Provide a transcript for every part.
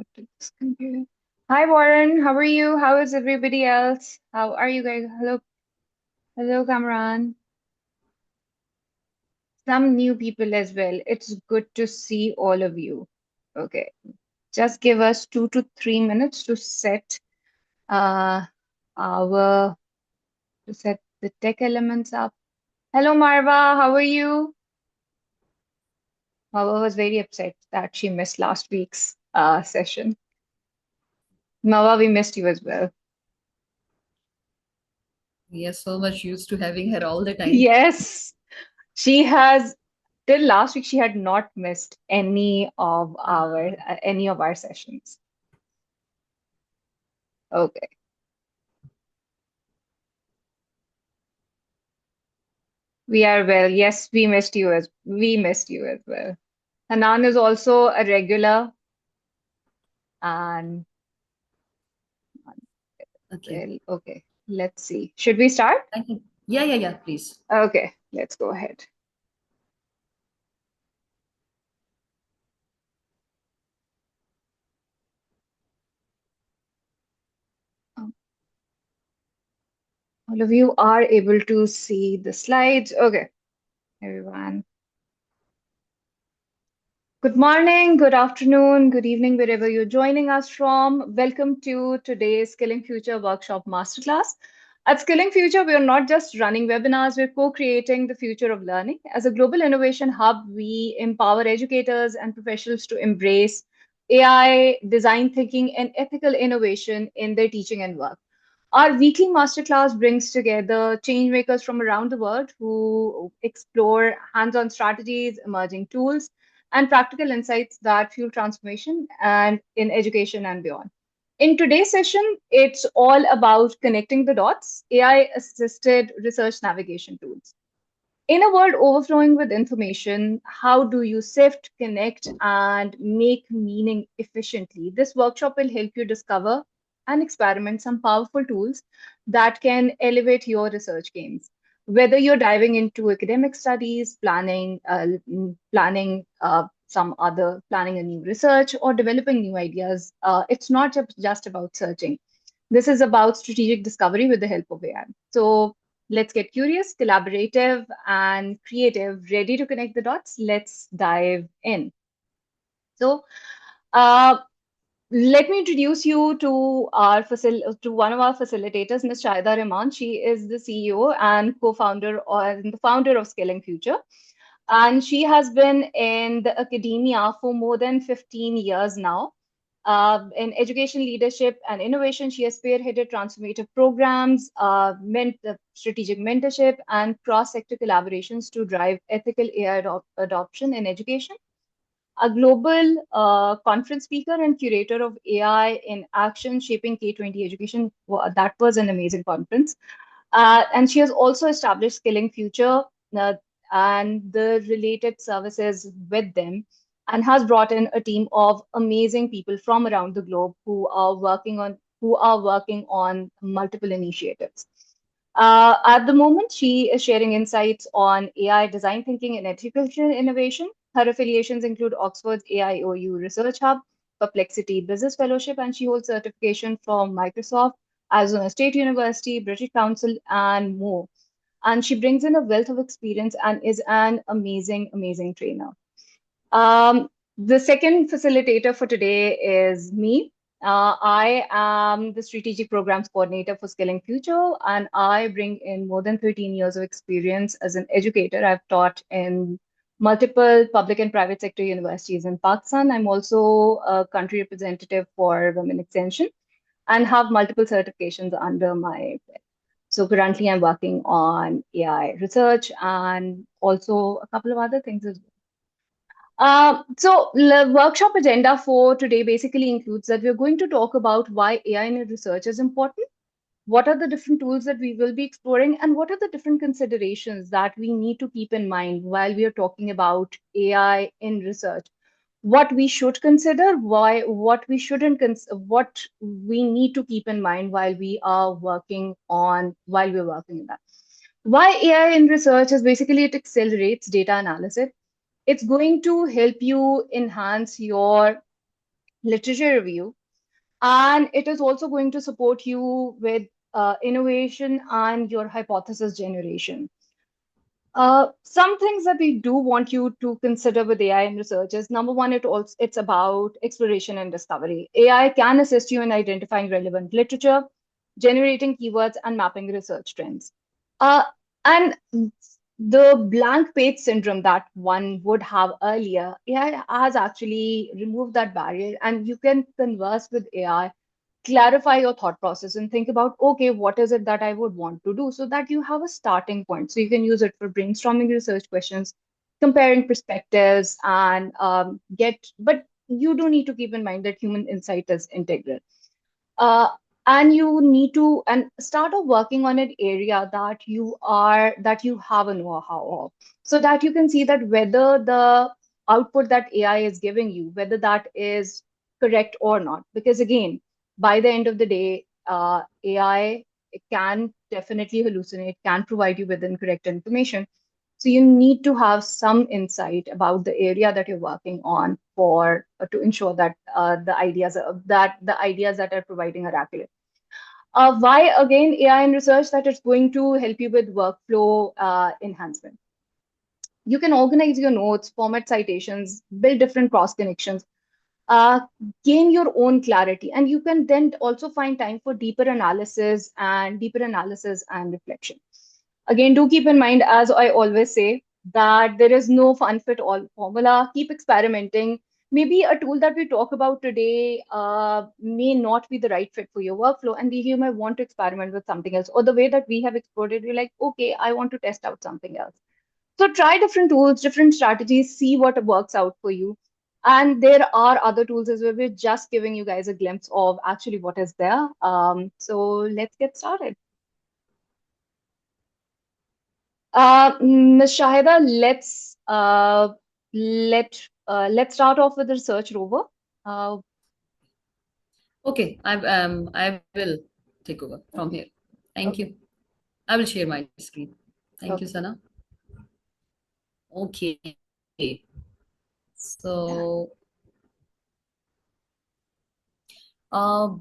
What did this computer? Hi Warren, how are you? How is everybody else? How are you guys? Hello, Kamran. Some new people as well. It's good to see all of you. Okay, just give us 2 to 3 minutes to set uh our to set the tech elements up. Hello, Marva. How are you? Marva was very upset that she missed last week's session. Marva, we missed you as well. We are so much used to having her all the time. Yes. She has till last week she had not missed any of our sessions. Okay. We are well. Yes, we missed you as well. Hanan is also a regular and Okay. well, okay. Let's see. Should we start? Thank you. Yeah, please. Okay, let's go ahead. Um, All of you are able to see the slides. Okay, everyone. Good morning, good afternoon, good evening, wherever you're joining us from. Welcome to today's Skilling Future Workshop Masterclass. At Skilling Future, we are not just running webinars, we're co-creating the future of learning. As a global innovation hub, we empower educators and professionals to embrace AI, design thinking, and ethical innovation in their teaching and work. Our weekly masterclass brings together change makers from around the world who explore hands-on strategies, emerging tools, and practical insights that fuel transformation and in education and beyond. In today's session, it's all about connecting the dots, AI-assisted research navigation tools. In a world overflowing with information, how do you sift, connect, and make meaning efficiently? This workshop will help you discover and experiment some powerful tools that can elevate your research gains. Whether you're diving into academic studies, planning a new research, or developing new ideas, it's not just about searching. This is about strategic discovery with the help of AI. So let's get curious, collaborative, and creative, ready to connect the dots. Let's dive in. So, uh, let me introduce you to to one of our facilitators, Ms. Shahida Rehman. She is the CEO and co-founder or the founder of Scaling Future. And she has been in the academia for more than 15 years now. In education leadership and innovation, she has spearheaded transformative programs, strategic mentorship, and cross-sector collaborations to drive ethical AI adoption in education. A global conference speaker and curator of AI in Action, Shaping K20 Education. That was an amazing conference. And she has also established Skilling Future and the related services with them, and has brought in a team of amazing people from around the globe who are working on multiple initiatives. At the moment, she is sharing insights on AI design thinking and education innovation. Her affiliations include Oxford's AIOU Research Hub, Perplexity Business Fellowship, and she holds certification from Microsoft, Arizona State University, British Council, and more. And she brings in a wealth of experience and is an amazing, amazing trainer. The second facilitator for today is me. I am the strategic programs coordinator for Skilling Future, and I bring in more than 13 years of experience as an educator. I've taught in multiple public and private sector universities in Pakistan. I'm also a country representative for Women Extension and have multiple certifications under my belt. So currently, I'm working on AI research and also a couple of other things as well. So the workshop agenda for today basically includes that we're going to talk about why AI in research is important, what are the different tools that we will be exploring, and what are the different considerations that we need to keep in mind while we are talking about AI in research. What we should consider, what we shouldn't, what we need to keep in mind while we're working in that. Why AI in research is basically it accelerates data analysis. It's going to help you enhance your literature review, and it is also going to support you with innovation and your hypothesis generation. Some things that we do want you to consider with AI in research is number one, it's about exploration and discovery. AI can assist you in identifying relevant literature, generating keywords, and mapping research trends. Uh, and the blank page syndrome that one would have earlier, AI has actually removed that barrier, and you can converse with AI, clarify your thought process, and think about, okay, what is it that I would want to do, so that you have a starting point. So you can use it for brainstorming research questions, comparing perspectives, and but you do need to keep in mind that human insight is integral. uh, and you need to and start off working on an area that you have a know-how of, so that you can see that whether the output that AI is giving you, whether that is correct or not. Because again, by the end of the day, AI, it can definitely hallucinate, can provide you with incorrect information. So you need to have some insight about the area that you're working on for to ensure that the ideas that are providing are accurate. Why again AI in research? That it's going to help you with workflow enhancement. You can organize your notes, format citations, build different cross connections, uh, gain your own clarity, and you can then also find time for deeper analysis and reflection. Again, do keep in mind, as I always say, that there is no fun fit all formula. Keep experimenting. Maybe a tool that we talk about today may not be the right fit for your workflow, and you might want to experiment with something else. Or the way that we have explored it, you're like, okay, I want to test out something else. So try different tools, different strategies, see what works out for you. And there are other tools as well. We're just giving you guys a glimpse of actually what is there. So let's get started. Ms. Shahida, let's start off with the research rover. Uh, Okay, I will take over from here. Thank okay, you. I will share my screen. Thank you, okay, Sana. Okay. yeah. So,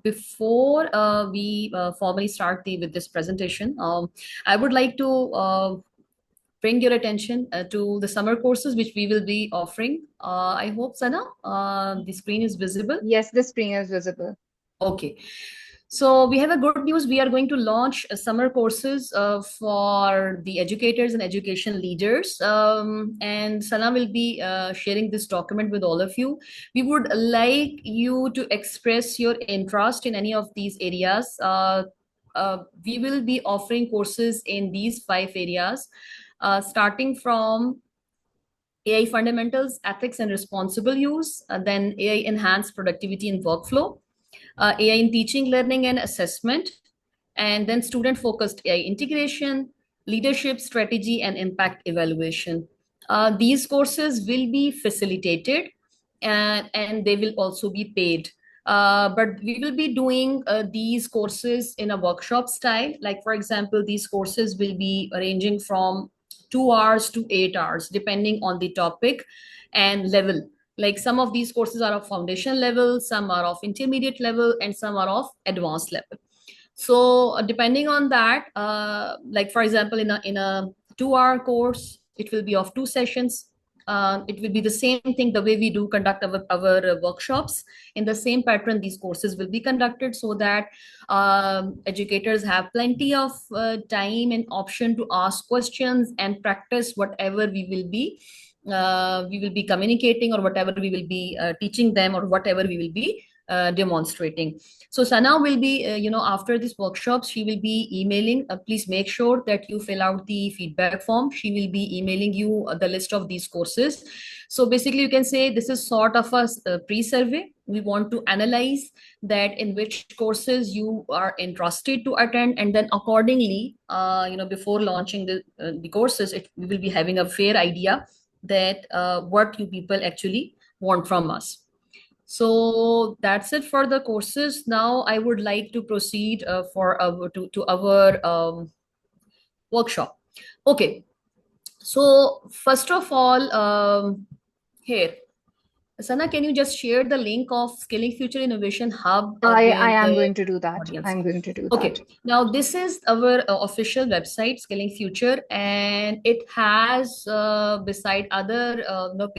before we formally start with this presentation, I would like to bring your attention to the summer courses which we will be offering. I hope, Sana, the screen is visible. Yes, the screen is visible. Okay. So we have a good news. We are going to launch summer courses for the educators and education leaders. And Sana will be sharing this document with all of you. We would like you to express your interest in any of these areas. We will be offering courses in these 5 areas, starting from AI fundamentals, ethics and responsible use, then AI enhanced productivity and workflow, AI in teaching, learning, and assessment, and then student focused AI integration, leadership, strategy, and impact evaluation. These courses will be facilitated and they will also be paid. But we will be doing these courses in a workshop style. Like, for example, these courses will be ranging from 2 hours to 8 hours, depending on the topic and level. Like, some of these courses are of foundation level, some are of intermediate level, and some are of advanced level. So depending on that, like for example, in a 2 hour course, it will be of 2 sessions. It will be the same thing, the way we do conduct our workshops. In the same pattern, these courses will be conducted, so that educators have plenty of time and option to ask questions and practice whatever we will be communicating, or whatever we will be teaching them, or whatever we will be demonstrating. So Sana will be, after this workshop, she will be emailing. Please make sure that you fill out the feedback form. She will be emailing you the list of these courses. So basically, you can say this is sort of a pre-survey. We want to analyze that in which courses you are interested to attend, and then accordingly, before launching the courses, we will be having a fair idea that what you people actually want from us. So that's it for the courses. Now I would like to proceed to our workshop. Okay. So first of all, here, Sana, can you just share the link of Skilling Future Innovation Hub I with am the going to do that. audience? I'm going to do Okay, that. now this is our official website, Skilling Future, and it has beside other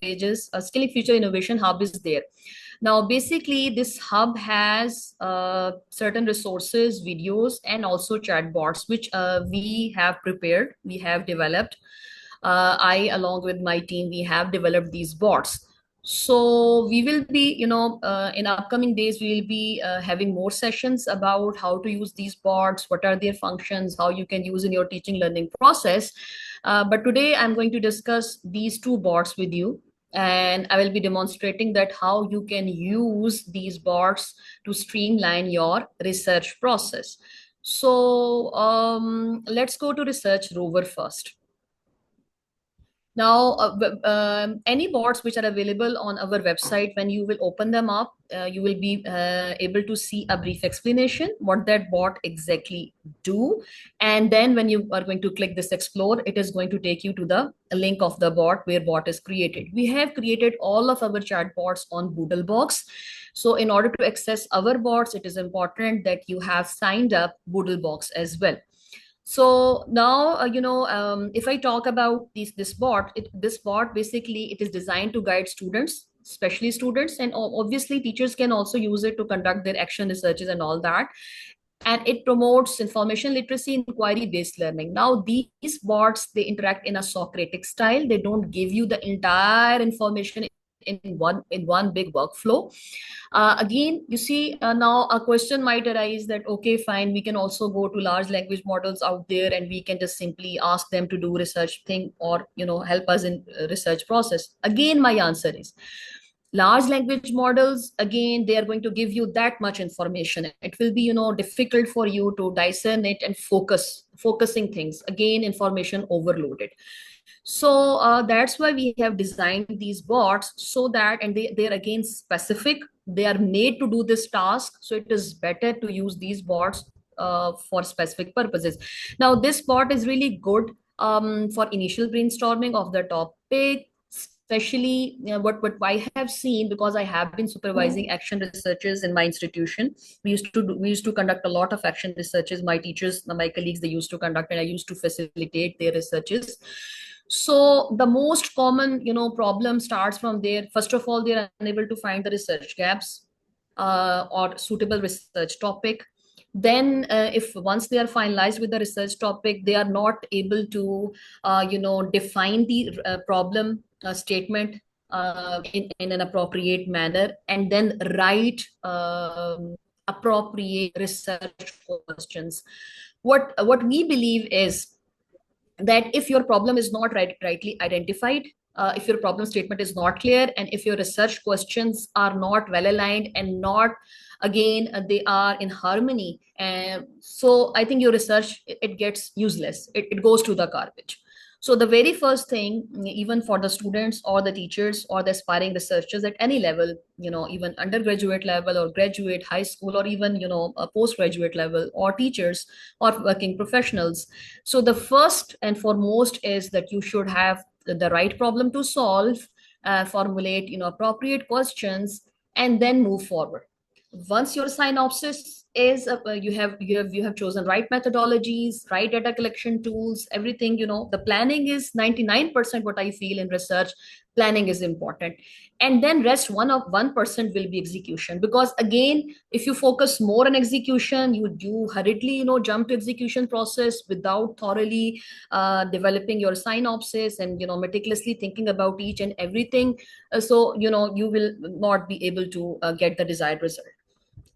pages, Skilling Future Innovation Hub is there. Now, basically, this hub has certain resources, videos, and also chatbots, which we have prepared, we have developed. I, along with my team, we have developed these bots. So we will be, in upcoming days, we will be having more sessions about how to use these bots, what are their functions, how you can use in your teaching learning process. But today I'm going to discuss these two bots with you. And I will be demonstrating that how you can use these bots to streamline your research process. So let's go to research Rover first. Now, any bots which are available on our website, when you will open them up, you will be able to see a brief explanation what that bot exactly do. And then when you are going to click this explore, it is going to take you to the link of the bot where bot is created. We have created all of our chat bots on BoodleBox. So in order to access our bots, it is important that you have signed up BoodleBox as well. So now, if I talk about this bot, this bot basically it is designed to guide students, especially students, and obviously teachers can also use it to conduct their action researches and all that. And it promotes information literacy, inquiry-based learning. Now, these bots, they interact in a Socratic style. They don't give you the entire information in one big workflow. Again, you see, now a question might arise that, okay, fine, we can also go to large language models out there and we can just simply ask them to do research thing or, help us in research process. Again, my answer is large language models, again, they are going to give you that much information. It will be, difficult for you to discern it and focusing things. Again, information overloaded. So that's why we have designed these bots so that, and they're again specific, they are made to do this task. So it is better to use these bots for specific purposes. Now, this bot is really good for initial brainstorming of the topic, especially what I have seen, because I have been supervising action researches in my institution. We used to conduct a lot of action researches. My teachers, my colleagues, they used to conduct, and I used to facilitate their researches. So the most common, problem starts from there. First of all, they're unable to find the research gaps or suitable research topic. Then if once they are finalized with the research topic, they are not able to, define the problem statement in an appropriate manner, and then write appropriate research questions. What we believe is that if your problem is not rightly identified, if your problem statement is not clear, and if your research questions are not well aligned and not, again, they are in harmony, so I think your research, it gets useless. It goes to the garbage. So the very first thing, even for the students or the teachers or the aspiring researchers at any level, even undergraduate level or graduate, high school, or even, a postgraduate level, or teachers or working professionals. So the first and foremost is that you should have the right problem to solve, formulate, appropriate questions, and then move forward. Once your synopsis is you have chosen right methodologies, right data collection tools, everything, the planning is 99%. What I feel in research, planning is important, and then rest 1% will be execution. Because again, if you focus more on execution, you hurriedly, jump to execution process without thoroughly developing your synopsis and, meticulously thinking about each and everything. So you will not be able to get the desired result.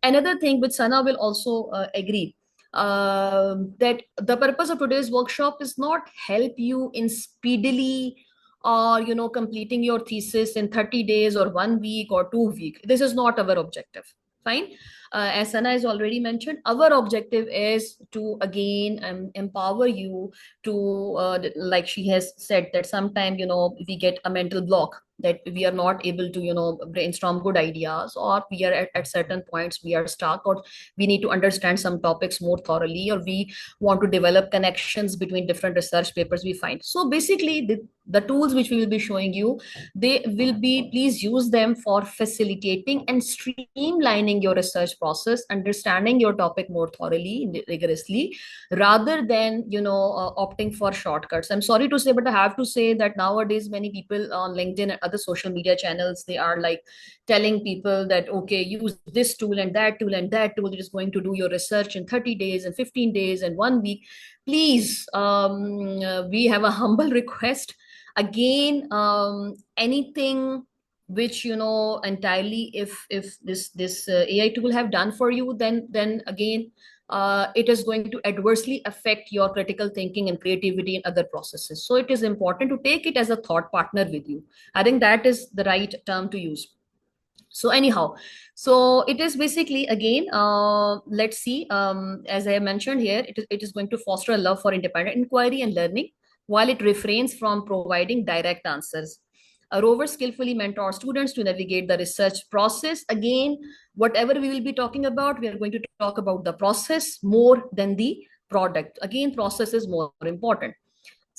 Another thing which Sana will also agree, that the purpose of today's workshop is not help you in speedily or, completing your thesis in 30 days or 1 week or 2 weeks. This is not our objective. Fine. As Sana has already mentioned, our objective is to, again, empower you to, like she has said, that sometime, we get a mental block that we are not able to, brainstorm good ideas, or we are at certain points we are stuck, or we need to understand some topics more thoroughly, or we want to develop connections between different research papers we find. So basically the tools which we will be showing you, they will be, please use them for facilitating and streamlining your research process, understanding your topic more thoroughly, rigorously, rather than opting for shortcuts. I'm sorry to say, but I have to say that nowadays many people on LinkedIn and other social media channels, they are like telling people that, okay, use this tool and that tool and that tool, it is going to do your research in 30 days and 15 days and 1 week. Please, we have a humble request again. Anything which entirely, if this AI tool have done for you, then again, it is going to adversely affect your critical thinking and creativity and other processes. So it is important to take it as a thought partner with you. I think that is the right term to use. So anyhow, so it is basically, again, let's see, as I mentioned here, it is going to foster a love for independent inquiry and learning, while it refrains from providing direct answers. A Rover skillfully mentors students to navigate the research process. Again, whatever we will be talking about, we are going to talk about the process more than the product. Again, process is more important.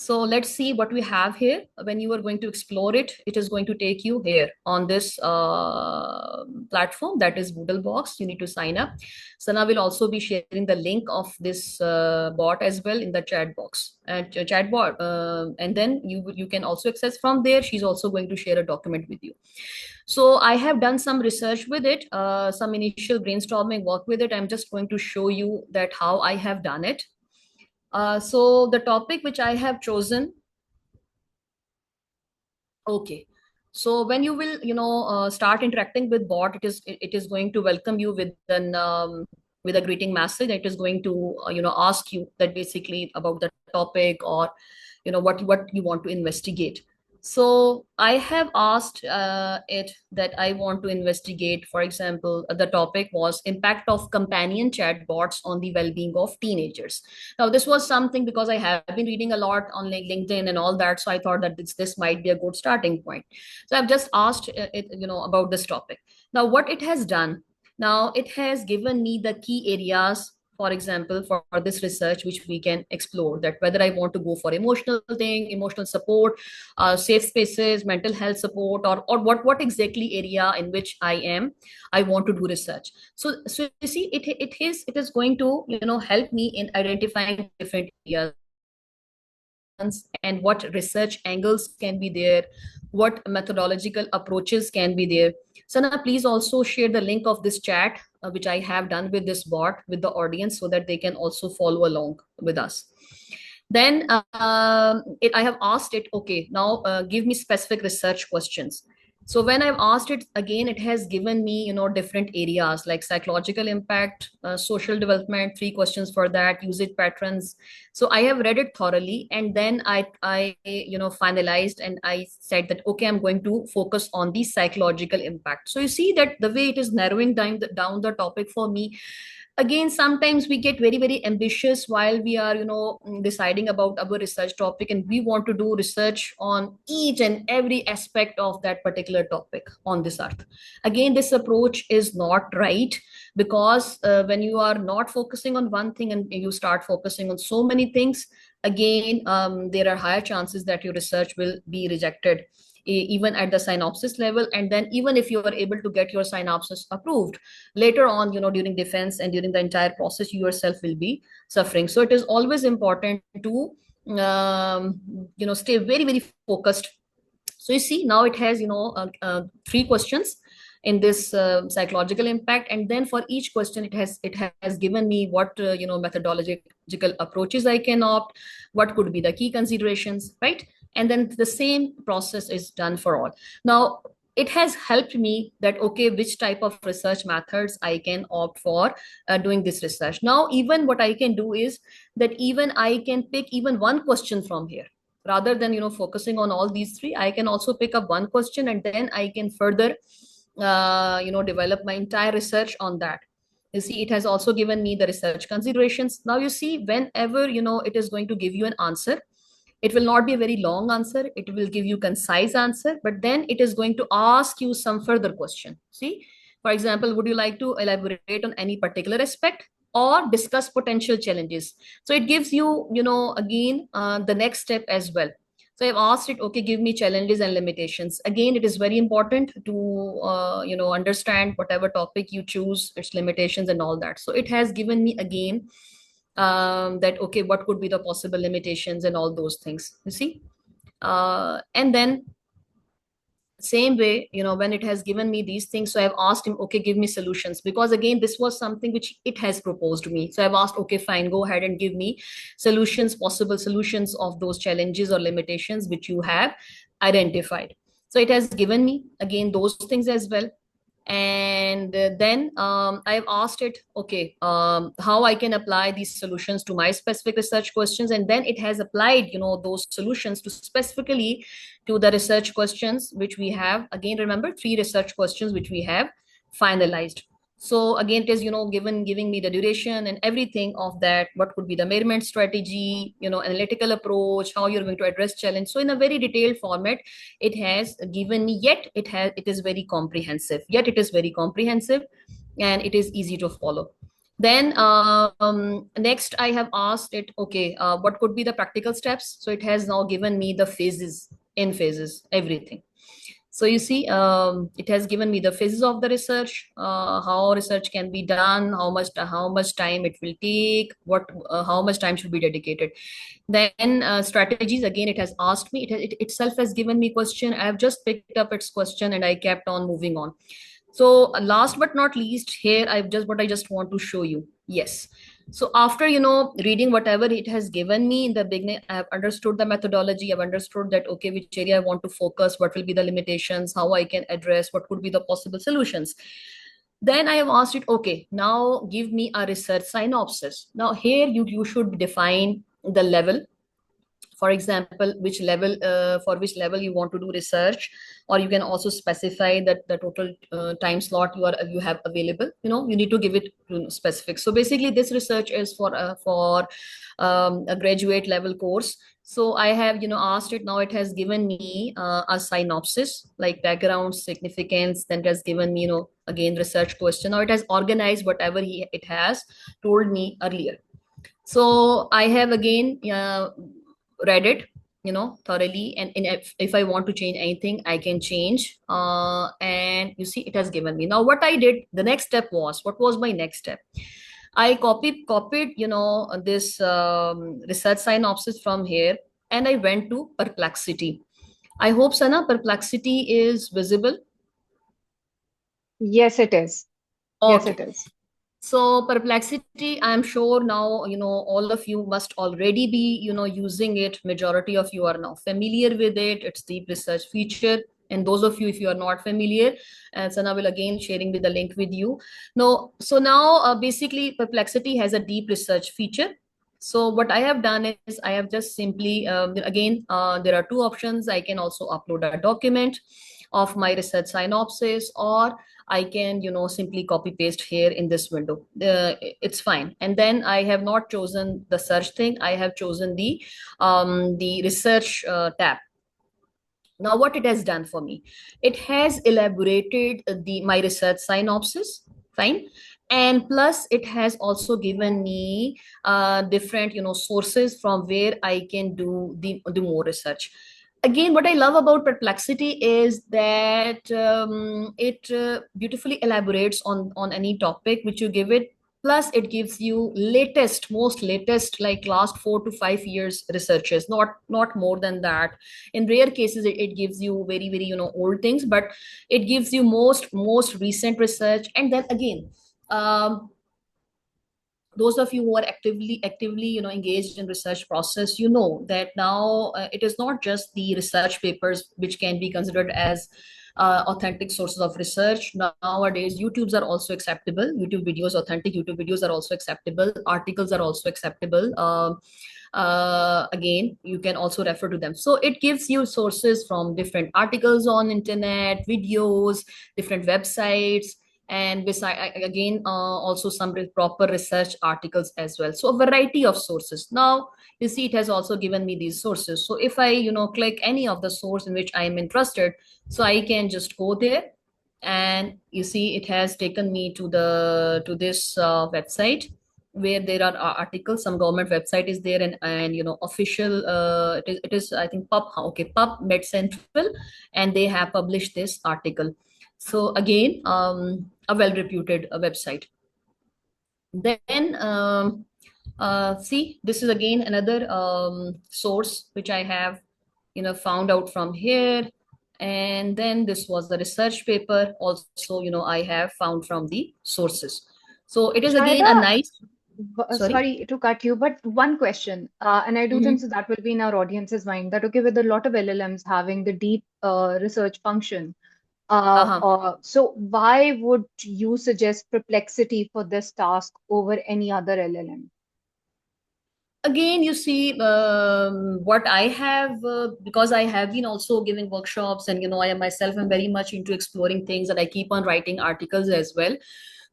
So let's see what we have here. When you are going to explore it, it is going to take you here on this platform, that is BoodleBox. You need to sign up. Sana will also be sharing the link of this bot as well in the chat box, chat bot, and then you can also access from there. She's also going to share a document with you. So I have done some research with it, some initial brainstorming work with it. I'm just going to show you that how I have done it. So the topic which I have chosen, okay. So when you will, start interacting with bot, it is going to welcome you with a greeting message. It is going to ask you that basically about the topic, or what you want to investigate. So I have asked it that I want to investigate, for example, the topic was impact of companion chatbots on the well-being of teenagers. Now, this was something because I have been reading a lot on LinkedIn and all that, so I thought that this might be a good starting point. So I've just asked it, about this topic. Now, what it has done, now it has given me the key areas, for example, for this research, which we can explore, that whether I want to go for emotional support, safe spaces, mental health support, or what exactly area in which I want to do research. So you see, it is going to help me in identifying different areas and what research angles can be there, what methodological approaches can be there. Sana, please also share the link of this chat, which I have done with this bot with the audience, so that they can also follow along with us. Then I have asked it, okay, now give me specific research questions. So when I've asked it, again, it has given me, different areas like psychological impact, social development, 3 questions for that, usage patterns. So I have read it thoroughly, and then I finalized, and I said that, okay, I'm going to focus on the psychological impact. So you see that the way it is narrowing down the topic for me. Again, sometimes we get very, very ambitious while we are deciding about our research topic, and we want to do research on each and every aspect of that particular topic on this earth. Again, this approach is not right, because when you are not focusing on one thing and you start focusing on so many things, again, there are higher chances that your research will be rejected, even at the synopsis level. And then even if you are able to get your synopsis approved, later on, during defense and during the entire process, you yourself will be suffering. So it is always important to stay very, very focused. So you see, now it has 3 questions in this psychological impact, and then for each question it has given me what methodological approaches I can opt, what could be the key considerations, right? And then the same process is done for all. Now it has helped me that, okay, which type of research methods I can opt for doing this research. Now even what I can do is that even I can pick even one question from here, rather than focusing on all these 3. I can also pick up one question, and then I can further develop my entire research on that. You see, it has also given me the research considerations. Now you see, whenever it is going to give you an answer, It will not be a very long answer. It will give you concise answer, but then it is going to ask you some further question. See, for example, would you like to elaborate on any particular aspect or discuss potential challenges? So it gives you, again, the next step as well. So I've asked it, okay, give me challenges and limitations. Again, it is very important to, understand whatever topic you choose, its limitations and all that. So it has given me again that, okay, what could be the possible limitations and all those things, you see. And then same way, when it has given me these things, so I've asked him, okay, give me solutions, because again, this was something which it has proposed to me. So I've asked, okay, fine, go ahead and give me solutions, possible solutions of those challenges or limitations which you have identified. So it has given me again those things as well. And then I've asked it, okay, how I can apply these solutions to my specific research questions, and then it has applied, those solutions to specifically to the research questions which we have. Again, remember, 3 research questions which we have finalized. So again, it is, giving me the duration and everything of that, what could be the measurement strategy, analytical approach, how you're going to address challenge. So in a very detailed format, it has given me, yet it is very comprehensive, and it is easy to follow. Then next I have asked it, okay, what could be the practical steps? So it has now given me the phases, everything. So you see, it has given me the phases of the research, how research can be done, how much time it will take, how much time should be dedicated. Then strategies, again, it has asked me, it itself has given me question. I have just picked up its question and I kept on moving on. So last but not least, here I just want to show you. Yes. So after, reading whatever it has given me in the beginning, I have understood the methodology. I've understood that, okay, which area I want to focus, what will be the limitations, how I can address, what could be the possible solutions. Then I have asked it, okay, now give me a research synopsis. Now here you should define the level. For example, for which level you want to do research, or you can also specify that the total time slot you have available. You need to give it specific. So basically, this research is for a graduate level course. So I have asked it. Now it has given me a synopsis, like background, significance. Then it has given me again research question. Now it has organized whatever it has told me earlier. So I have again read it thoroughly, and if I want to change anything, I can change, and you see, it has given me. Now what I did, the next step was, what was my next step? I copied this research synopsis from here, and I went to Perplexity. I hope, Sana, Perplexity is visible. Yes, it is. Yes, Okay. it is. So Perplexity, I'm sure now, all of you must already be, using it. Majority of you are now familiar with it. It's deep research feature. And those of you, if you are not familiar, Sana will again sharing the link with you. No, so now basically Perplexity has a deep research feature. So what I have done is I have just simply, again, there are 2 options. I can also upload a document of my research synopsis, or I can, simply copy paste here in this window. It's fine. And then I have not chosen the search thing. I have chosen the research tab. Now what it has done for me, it has elaborated my research synopsis, fine. And plus it has also given me different, sources from where I can do the more research. Again, what I love about Perplexity is that it beautifully elaborates on any topic which you give it. Plus it gives you most latest, like last 4 to 5 years researches, not more than that. In rare cases, it gives you very, very, old things, but it gives you most recent research. And then again, those of you who are actively engaged in research process, that now it is not just the research papers which can be considered as authentic sources of research. Nowadays, YouTubes are also acceptable. Authentic YouTube videos are also acceptable. Articles are also acceptable. Again, you can also refer to them. So it gives you sources from different articles on internet, videos, different websites, and beside again also some proper research articles as well. So a variety of sources. Now you see it has also given me these sources. So if I click any of the source in which I am interested, so I can just go there, and you see it has taken me to this website where there are articles. Some government website is there, and official it is I think PubMed Central, and they have published this article. So again, a well-reputed website. Then see, this is again another source which I have found out from here. And then this was the research paper also, I have found from the sources. So it is again a Shahida, nice, sorry. sorry to cut you, but one question, and I do think Mm-hmm. so that will be in our audience's mind that, okay, with a lot of LLMs having the deep research function, Uh-huh. so why would you suggest Perplexity for this task over any other LLM? Again, you see, what I have, because I have been also giving workshops, and I myself am very much into exploring things, and I keep on writing articles as well.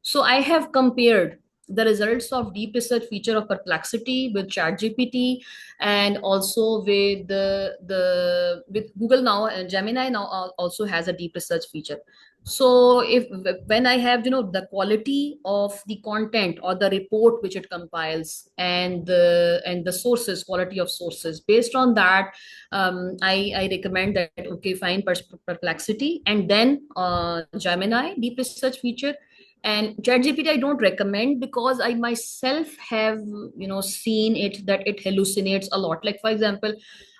So I have compared the results of deep research feature of Perplexity with ChatGPT, and also with the with Google now, and Gemini now also has a deep research feature. So if when I have the quality of the content or the report which it compiles, and the sources, quality of sources, based on that, I recommend that, okay, fine, Perplexity, and then Gemini deep research feature. And ChatGPT I don't recommend, because I myself have seen it that it hallucinates a lot. Like for example,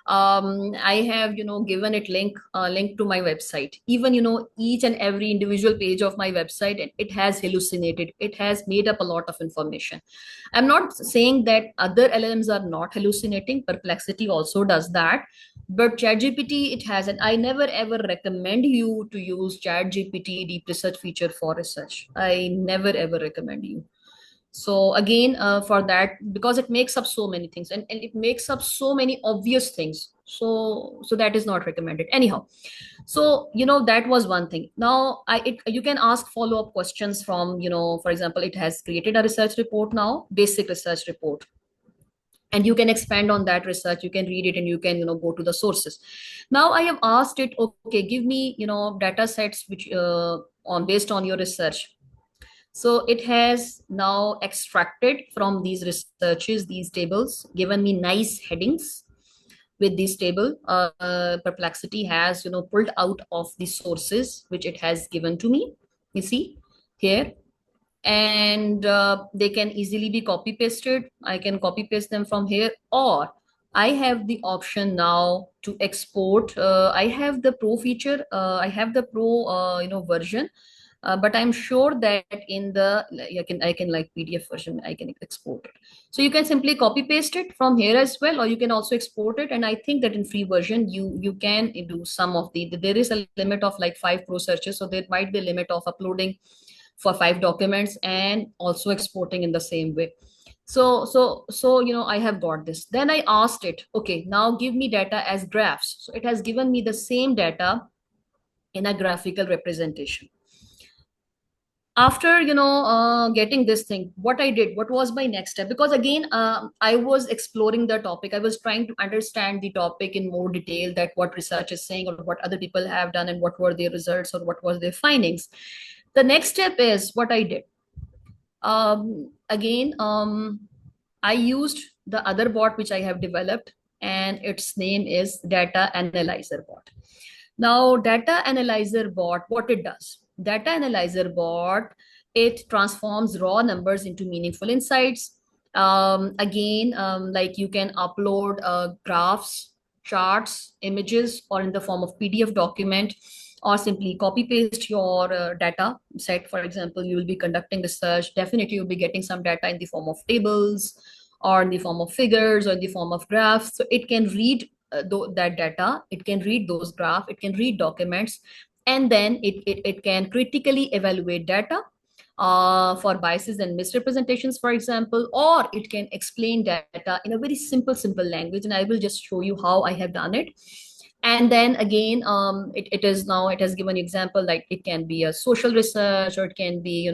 I have given it link to my website. Even each and every individual page of my website, and it has hallucinated. It has made up a lot of information. I'm not saying that other LLMs are not hallucinating. Perplexity also does that. But ChatGPT, it has, and I never ever recommend you to use ChatGPT deep research feature for research. I never ever recommend you. So again, for that, because it makes up so many things, and it makes up so many obvious things. So that is not recommended. Anyhow, so that was one thing. Now you can ask follow-up questions from, for example, it has created a research report now, basic research report, and you can expand on that research. You can read it, and you can go to the sources. Now I have asked it, okay, give me data sets which on based on your research. So it has now extracted from these researches, these tables, given me nice headings with this table. Perplexity has pulled out of the sources which it has given to me, you see here. And they can easily be copy pasted. I can copy paste them from here, or I have the option now to export. I have the pro feature. I have the pro version, but I'm sure that in the I can like PDF version, I can export it. So you can simply copy paste it from here as well, or you can also export it. And I think that in free version you can do some of there is a limit of like 5 pro searches, so there might be a limit of uploading for 5 documents and also exporting in the same way. So I have got this. Then I asked it, okay, now give me data as graphs. So it has given me the same data in a graphical representation. After getting this thing, what I did, what was my next step? Because again, I was exploring the topic. I was trying to understand the topic in more detail, that what research is saying, or what other people have done, and what were their results, or what was their findings. The next step is what I did. Again, I used the other bot which I have developed, and its name is Data Analyzer Bot. Now, Data Analyzer Bot, what it does? Data Analyzer Bot, it transforms raw numbers into meaningful insights. Again, like you can upload graphs, charts, images, or in the form of PDF document, or simply copy paste your data set. For example, you will be conducting research. Definitely, you'll be getting some data in the form of tables, or in the form of figures, or in the form of graphs. So it can read that data, it can read those graphs, it can read documents, and then it can critically evaluate data for biases and misrepresentations, for example, or it can explain data in a very simple language. And I will just show you how I have done it. And then again, it has given example, like it can be a social research, or it can be,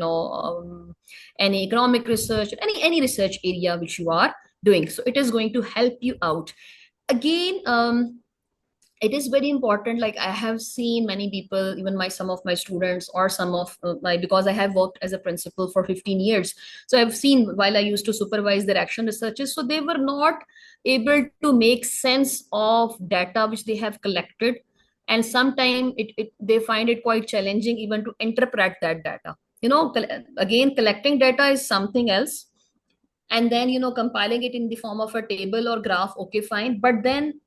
any economic research, any research area which you are doing. So it is going to help you out. Again, it is very important. Like I have seen many people, even some of my students, or some of my, because I have worked as a principal for 15 years. So I've seen, while I used to supervise their action researches, so they were not able to make sense of data which they have collected. And sometimes they find it quite challenging even to interpret that data. Again, collecting data is something else, and then compiling it in the form of a table or graph, okay, fine. But then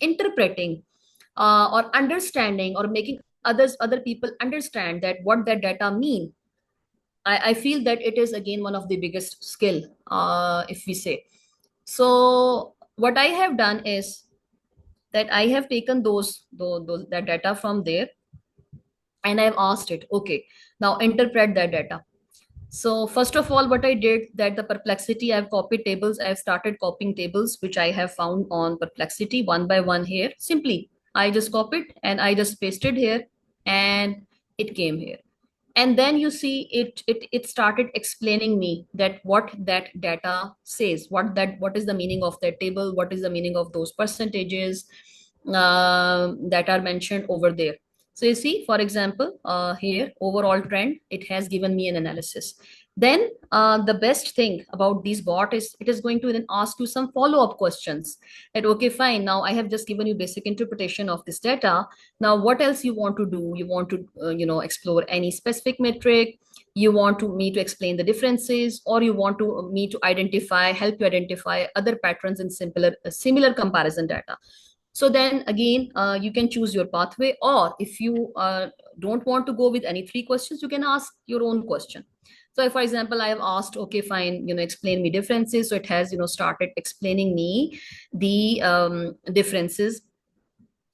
interpreting, or understanding, or making other people understand that what that data mean, I feel that it is again one of the biggest skill, if we say. So what I have done is that I have taken those that data from there, and I've asked it, okay, now interpret that data. So first of all, what I did, that the Perplexity, I've copied tables. I've started copying tables, which I have found on Perplexity one by one here. Simply, I just copied and I just pasted here, and it came here. And then you see it started explaining me that what that data says, what is the meaning of that table, what is the meaning of those percentages that are mentioned over there. So you see, for example, here, overall trend, it has given me an analysis. Then the best thing about this bot is it is going to then ask you some follow-up questions, that okay, fine, now I have just given you basic interpretation of this data. Now what else you want to do? You want to explore any specific metric, you want me to explain the differences, or you want me to help you identify other patterns in similar comparison data. So then again, you can choose your pathway, or if you don't want to go with any three questions, you can ask your own question. So for example, I have asked, okay, fine, explain me differences. So it has, started explaining me the differences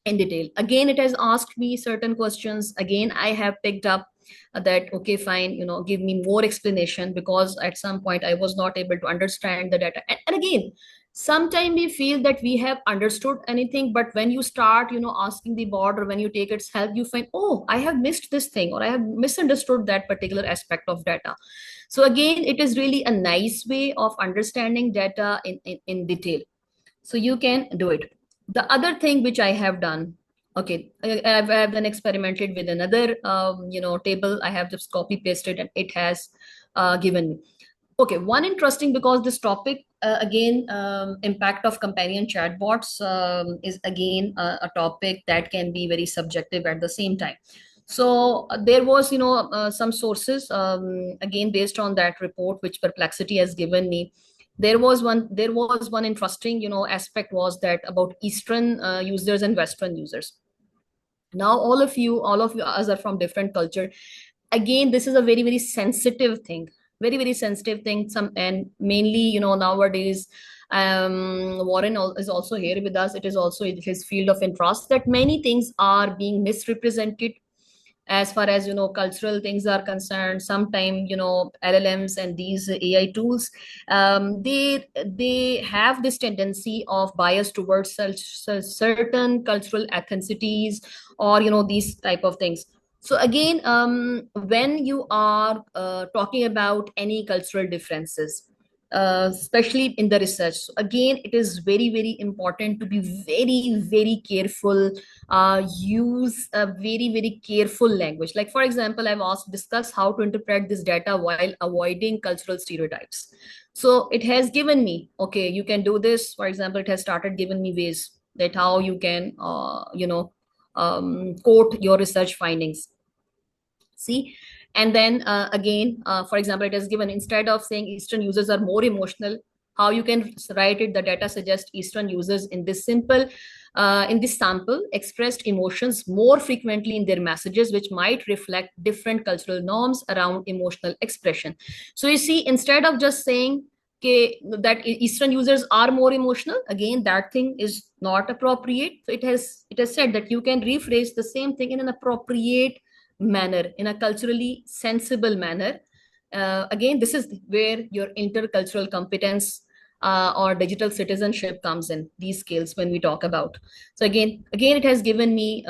in detail. Again, it has asked me certain questions. Again, I have picked up that, okay, fine, give me more explanation, because at some point I was not able to understand the data. And again, sometimes we feel that we have understood anything, but when you start, asking the bot, or when you take its help, you find, oh, I have missed this thing, or I have misunderstood that particular aspect of data. So again, it is really a nice way of understanding data in detail. So you can do it. The other thing which I have done, okay, I have then experimented with another, table. I have just copy pasted, and it has given me. Okay, one interesting, because this topic, again, impact of companion chatbots is again a topic that can be very subjective at the same time. So there was, some sources, again, based on that report which Perplexity has given me. There was one interesting, aspect, was that about Eastern users and Western users. Now all of you us are from different culture. Again, this is a very, very sensitive thing, very, very sensitive thing. And mainly, nowadays, Warren is also here with us. It is also his field of interest, that many things are being misrepresented as far as, cultural things are concerned. Sometimes, LLMs and these AI tools, they have this tendency of bias towards certain cultural ethnicities, or these type of things. So again, when you are talking about any cultural differences, especially in the research, so again, it is very, very important to be very, very careful, use a very, very careful language. Like, for example, I've asked, discuss how to interpret this data while avoiding cultural stereotypes. So it has given me, okay, you can do this. For example, it has started giving me ways that how you can, quote your research findings. See, and then again, for example, it has given, instead of saying Eastern users are more emotional, how you can write it, the data suggests Eastern users in this sample expressed emotions more frequently in their messages, which might reflect different cultural norms around emotional expression. So you see, instead of just saying that Eastern users are more emotional, again, that thing is not appropriate. So it has said that you can rephrase the same thing in an appropriate manner, in a culturally sensible manner. Again, this is where your intercultural competence or digital citizenship comes in these skills when we talk about. So again, it has given me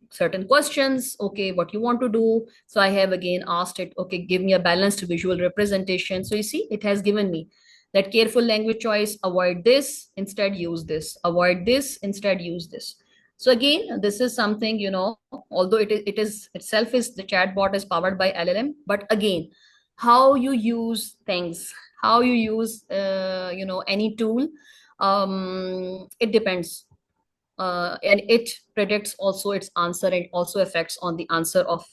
certain questions. Okay, what you want to do? So I have again asked it, okay, give me a balanced visual representation. So you see, it has given me that careful language choice, avoid this, instead use this, avoid this, instead use this. So again, this is something, although it is itself is the chatbot is powered by LLM, but again, how you use things, how you use, any tool, it depends. And it predicts also its answer, and also affects on the answer of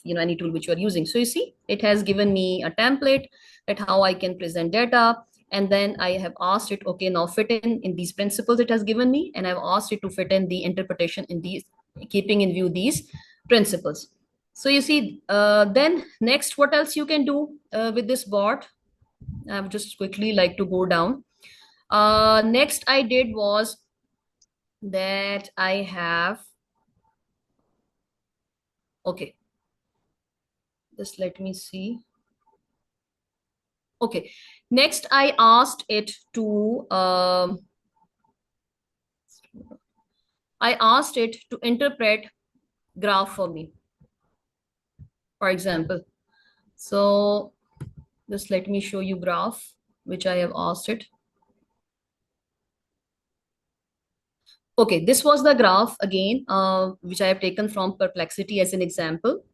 any tool which you are using. So you see, it has given me a template that how I can present data. And then I have asked it, okay, now fit in these principles it has given me, and I've asked it to fit in the interpretation in these, keeping in view these principles. So you see, then next, what else you can do with this bot? I would just quickly like to go down. Next I did was that I have, okay, just let me see. Okay, next I asked it to, I asked it to interpret graph for me, for example. So just let me show you graph, which I have asked it. Okay, this was the graph again, which I have taken from Perplexity as an example.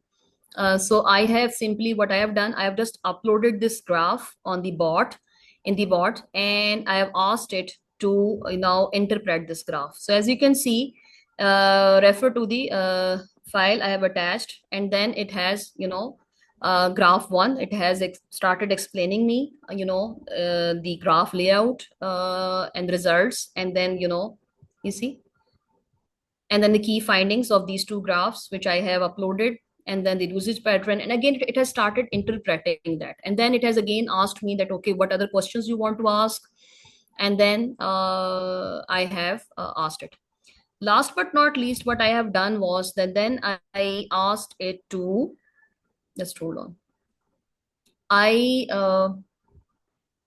So I have simply, what I have done, I have just uploaded this graph on the bot, and I have asked it to now interpret this graph. So as you can see, refer to the file I have attached, and then it has, graph one. It has started explaining me, the graph layout and results, and then, you see, and then the key findings of these two graphs, which I have uploaded, and then the usage pattern. And again, it has started interpreting that. And then it has again asked me that, okay, what other questions you want to ask? And then I have asked it. Last but not least, what I have done was that then I asked it to, just hold on.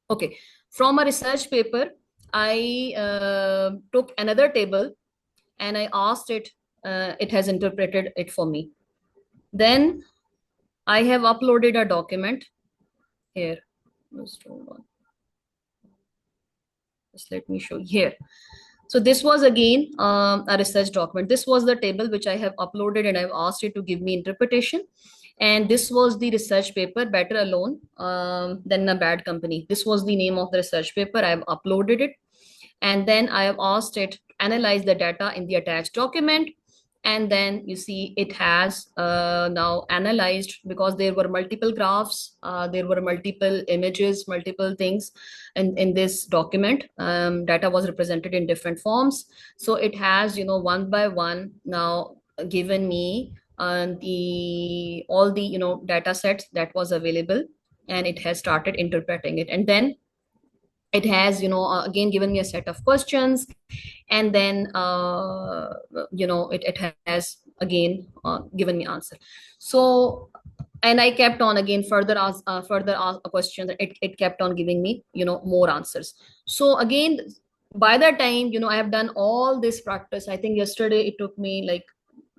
Okay, from a research paper, I took another table, and I asked it, it has interpreted it for me. Then I have uploaded a document here. Just hold on. Just let me show you here. So this was again a research document. This was the table which I have uploaded, and I've asked it to give me interpretation. And this was the research paper, Better Alone Than a Bad Company. This was the name of the research paper. I have uploaded it. And then I have asked it to analyze the data in the attached document. And then you see it has now analyzed, because there were multiple graphs, there were multiple images, multiple things in this document. Data was represented in different forms. So it has, one by one now given me all the, data sets that was available, and it has started interpreting it. And then it has, again given me a set of questions, and then it has again given me answer. So, and I kept on again further ask a question. It kept on giving me more answers. So again, by the time I have done all this practice, I think yesterday it took me like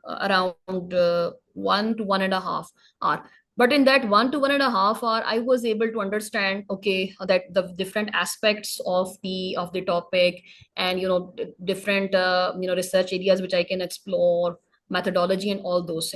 around 1 to 1.5 hour. But in that 1 to 1.5 hour, I was able to understand, okay, that the different aspects of the topic, and different research areas which I can explore, methodology, and all those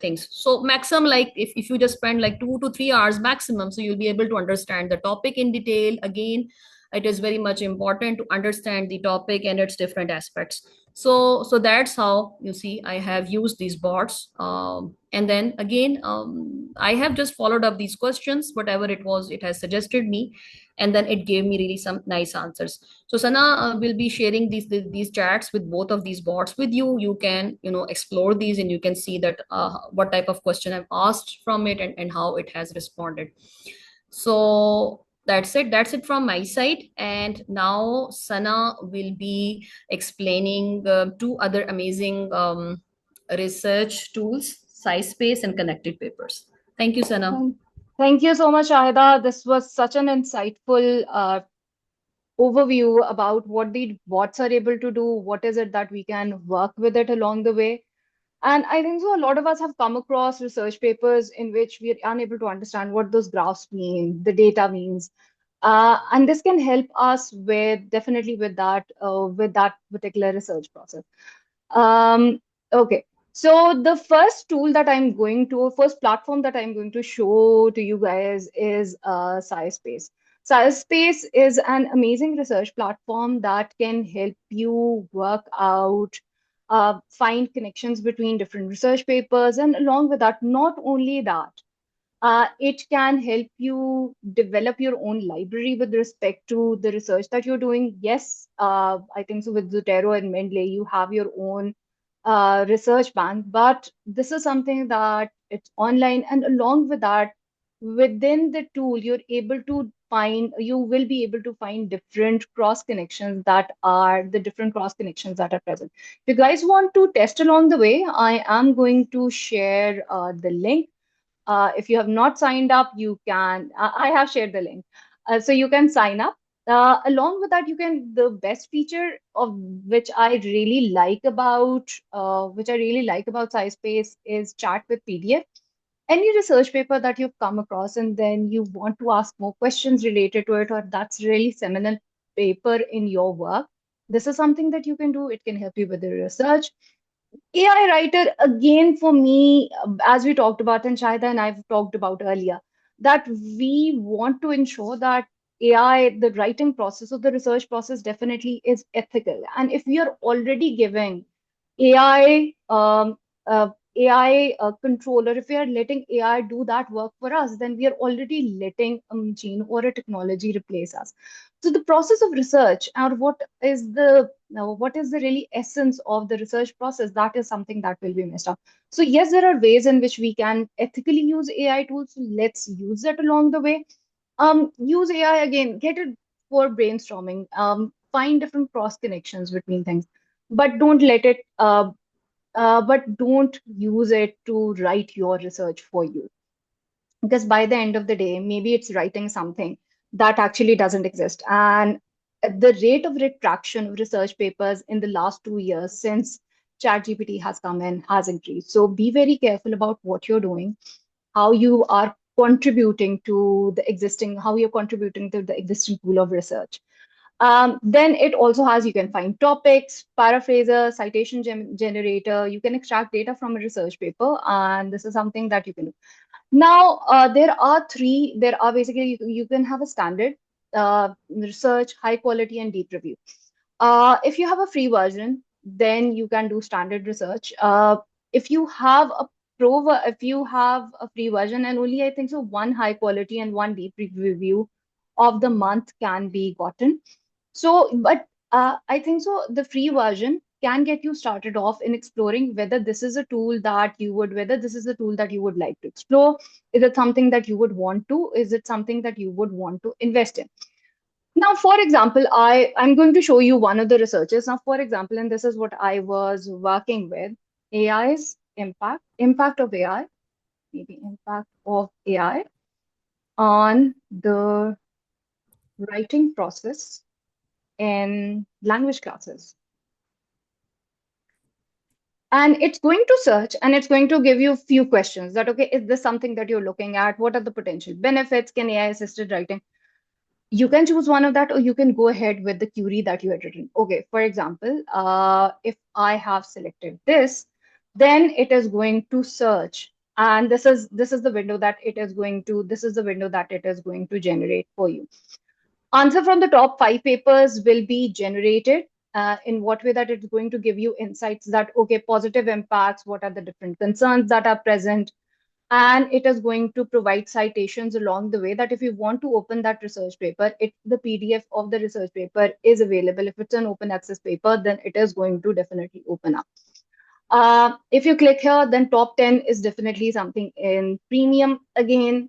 things. So maximum, like if you just spend like 2 to 3 hours maximum, so you'll be able to understand the topic in detail. Again, it is very much important to understand the topic and its different aspects. So that's how you see I have used these bots. And then again, I have just followed up these questions, whatever it was it has suggested me, and then it gave me really some nice answers. So Sana will be sharing these chats with both of these bots with you. You can explore these, and you can see that what type of question I've asked from it, and how it has responded. So that's it from my side. And now Sana will be explaining two other amazing research tools, SciSpace and connected papers. Thank you, Sana. Thank you so much, Shahida. This was such an insightful overview about what the bots are able to do, what is it that we can work with it along the way. And I think so a lot of us have come across research papers in which we are unable to understand what those graphs mean, the data means. And this can help us with definitely with that particular research process. Um, okay. So the first platform that I'm going to show to you guys is SciSpace. SciSpace is an amazing research platform that can help you work out, find connections between different research papers, and along with that, not only that, it can help you develop your own library with respect to the research that you're doing. Yes, I think so with Zotero and Mendeley, you have your own research bank, but this is something that it's online. And along with that, within the tool, you will be able to find different cross connections that are present. If you guys want to test along the way, I am going to share the link. If you have not signed up, you can, I have shared the link. So you can sign up. Along with that, the best feature of which I really like about SciSpace is chat with PDF. Any research paper that you've come across and then you want to ask more questions related to it, or that's really seminal paper in your work, this is something that you can do. It can help you with the research. AI writer, again, for me, as we talked about, and Shahida and I've talked about earlier, that we want to ensure that AI, the writing process or the research process, definitely is ethical. And if we are already giving AI, AI controller, if we are letting AI do that work for us, then we are already letting a machine or a technology replace us. So the process of research, or what is the really essence of the research process, that is something that will be messed up. So yes, there are ways in which we can ethically use AI tools. So let's use it along the way. Use AI again, get it for brainstorming. Find different cross connections between things, but don't use it to write your research for you, because by the end of the day, maybe it's writing something that actually doesn't exist. And the rate of retraction of research papers in the last 2 years since ChatGPT has come in has increased. So be very careful about what you're doing, how you are how you're contributing to the existing pool of research. Then it also has, you can find topics, paraphraser, generator. You can extract data from a research paper, and this is something that you can do. Now, there are basically, you can have a standard, research, high quality, and deep review. If you have a free version, then you can do standard research. If you have if you have a free version, and only I think so, one high quality and one deep review of the month can be gotten. So, but I think so, the free version can get you started off in exploring whether this is a tool that whether this is a tool that you would like to explore. Is it something that you would want to? Is it something that you would want to invest in? Now, for example, I'm going to show you one of the researchers. Now, for example, and this is what I was working with, AI's impact of AI, maybe impact of AI on the writing process in language classes. And it's going to search and it's going to give you a few questions that, okay, is this something that you're looking at? What are the potential benefits? Can AI assisted writing? You can choose one of that, or you can go ahead with the query that you had written. Okay, for example, if I have selected this, then it is going to search. And this is the window that it is going to generate for you. Answer from the top 5 papers will be generated in what way that it's going to give you insights that, okay, positive impacts, what are the different concerns that are present, and it is going to provide citations along the way that if you want to open that research paper, the PDF of the research paper is available. If it's an open access paper, then it is going to definitely open up. If you click here, then top 10 is definitely something in premium. Again,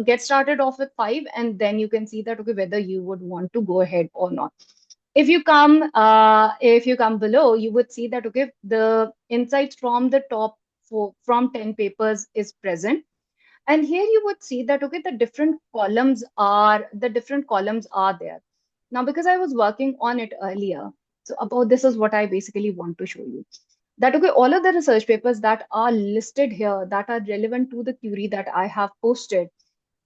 get started off with 5, and then you can see that, okay, whether you would want to go ahead or not. If you come below, you would see that, okay, the insights from the top from 10 papers is present. And here you would see that, okay, the different columns are there. Now, because I was working on it earlier, so about this is what I basically want to show you. That okay, all of the research papers that are listed here that are relevant to the query that I have posted,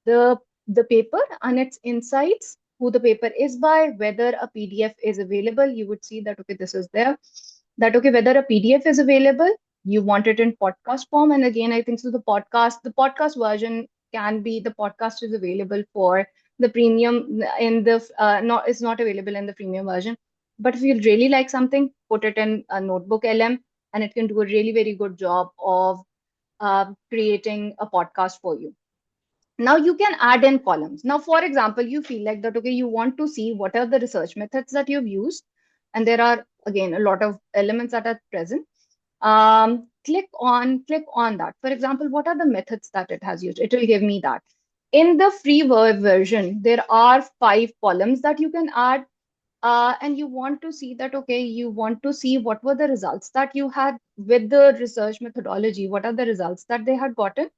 the the paper and its insights, who the paper is by, whether a PDF is available. You would see that okay, this is there. That okay, whether a PDF is available, you want it in podcast form. And again, I think so the podcast version can be, the podcast is available for the premium in the not, it's not available in the premium version. But if you really like something, put it in a notebook LM, and it can do a really very good job of creating a podcast for you. Now you can add in columns. Now, for example, you feel like that, okay, you want to see what are the research methods that you've used. And there are, again, a lot of elements that are present. Click on that. For example, what are the methods that it has used? It will give me that. In the free version, there are 5 columns that you can add. And you want to see that, okay, you want to see what were the results that you had with the research methodology. What are the results that they had gotten?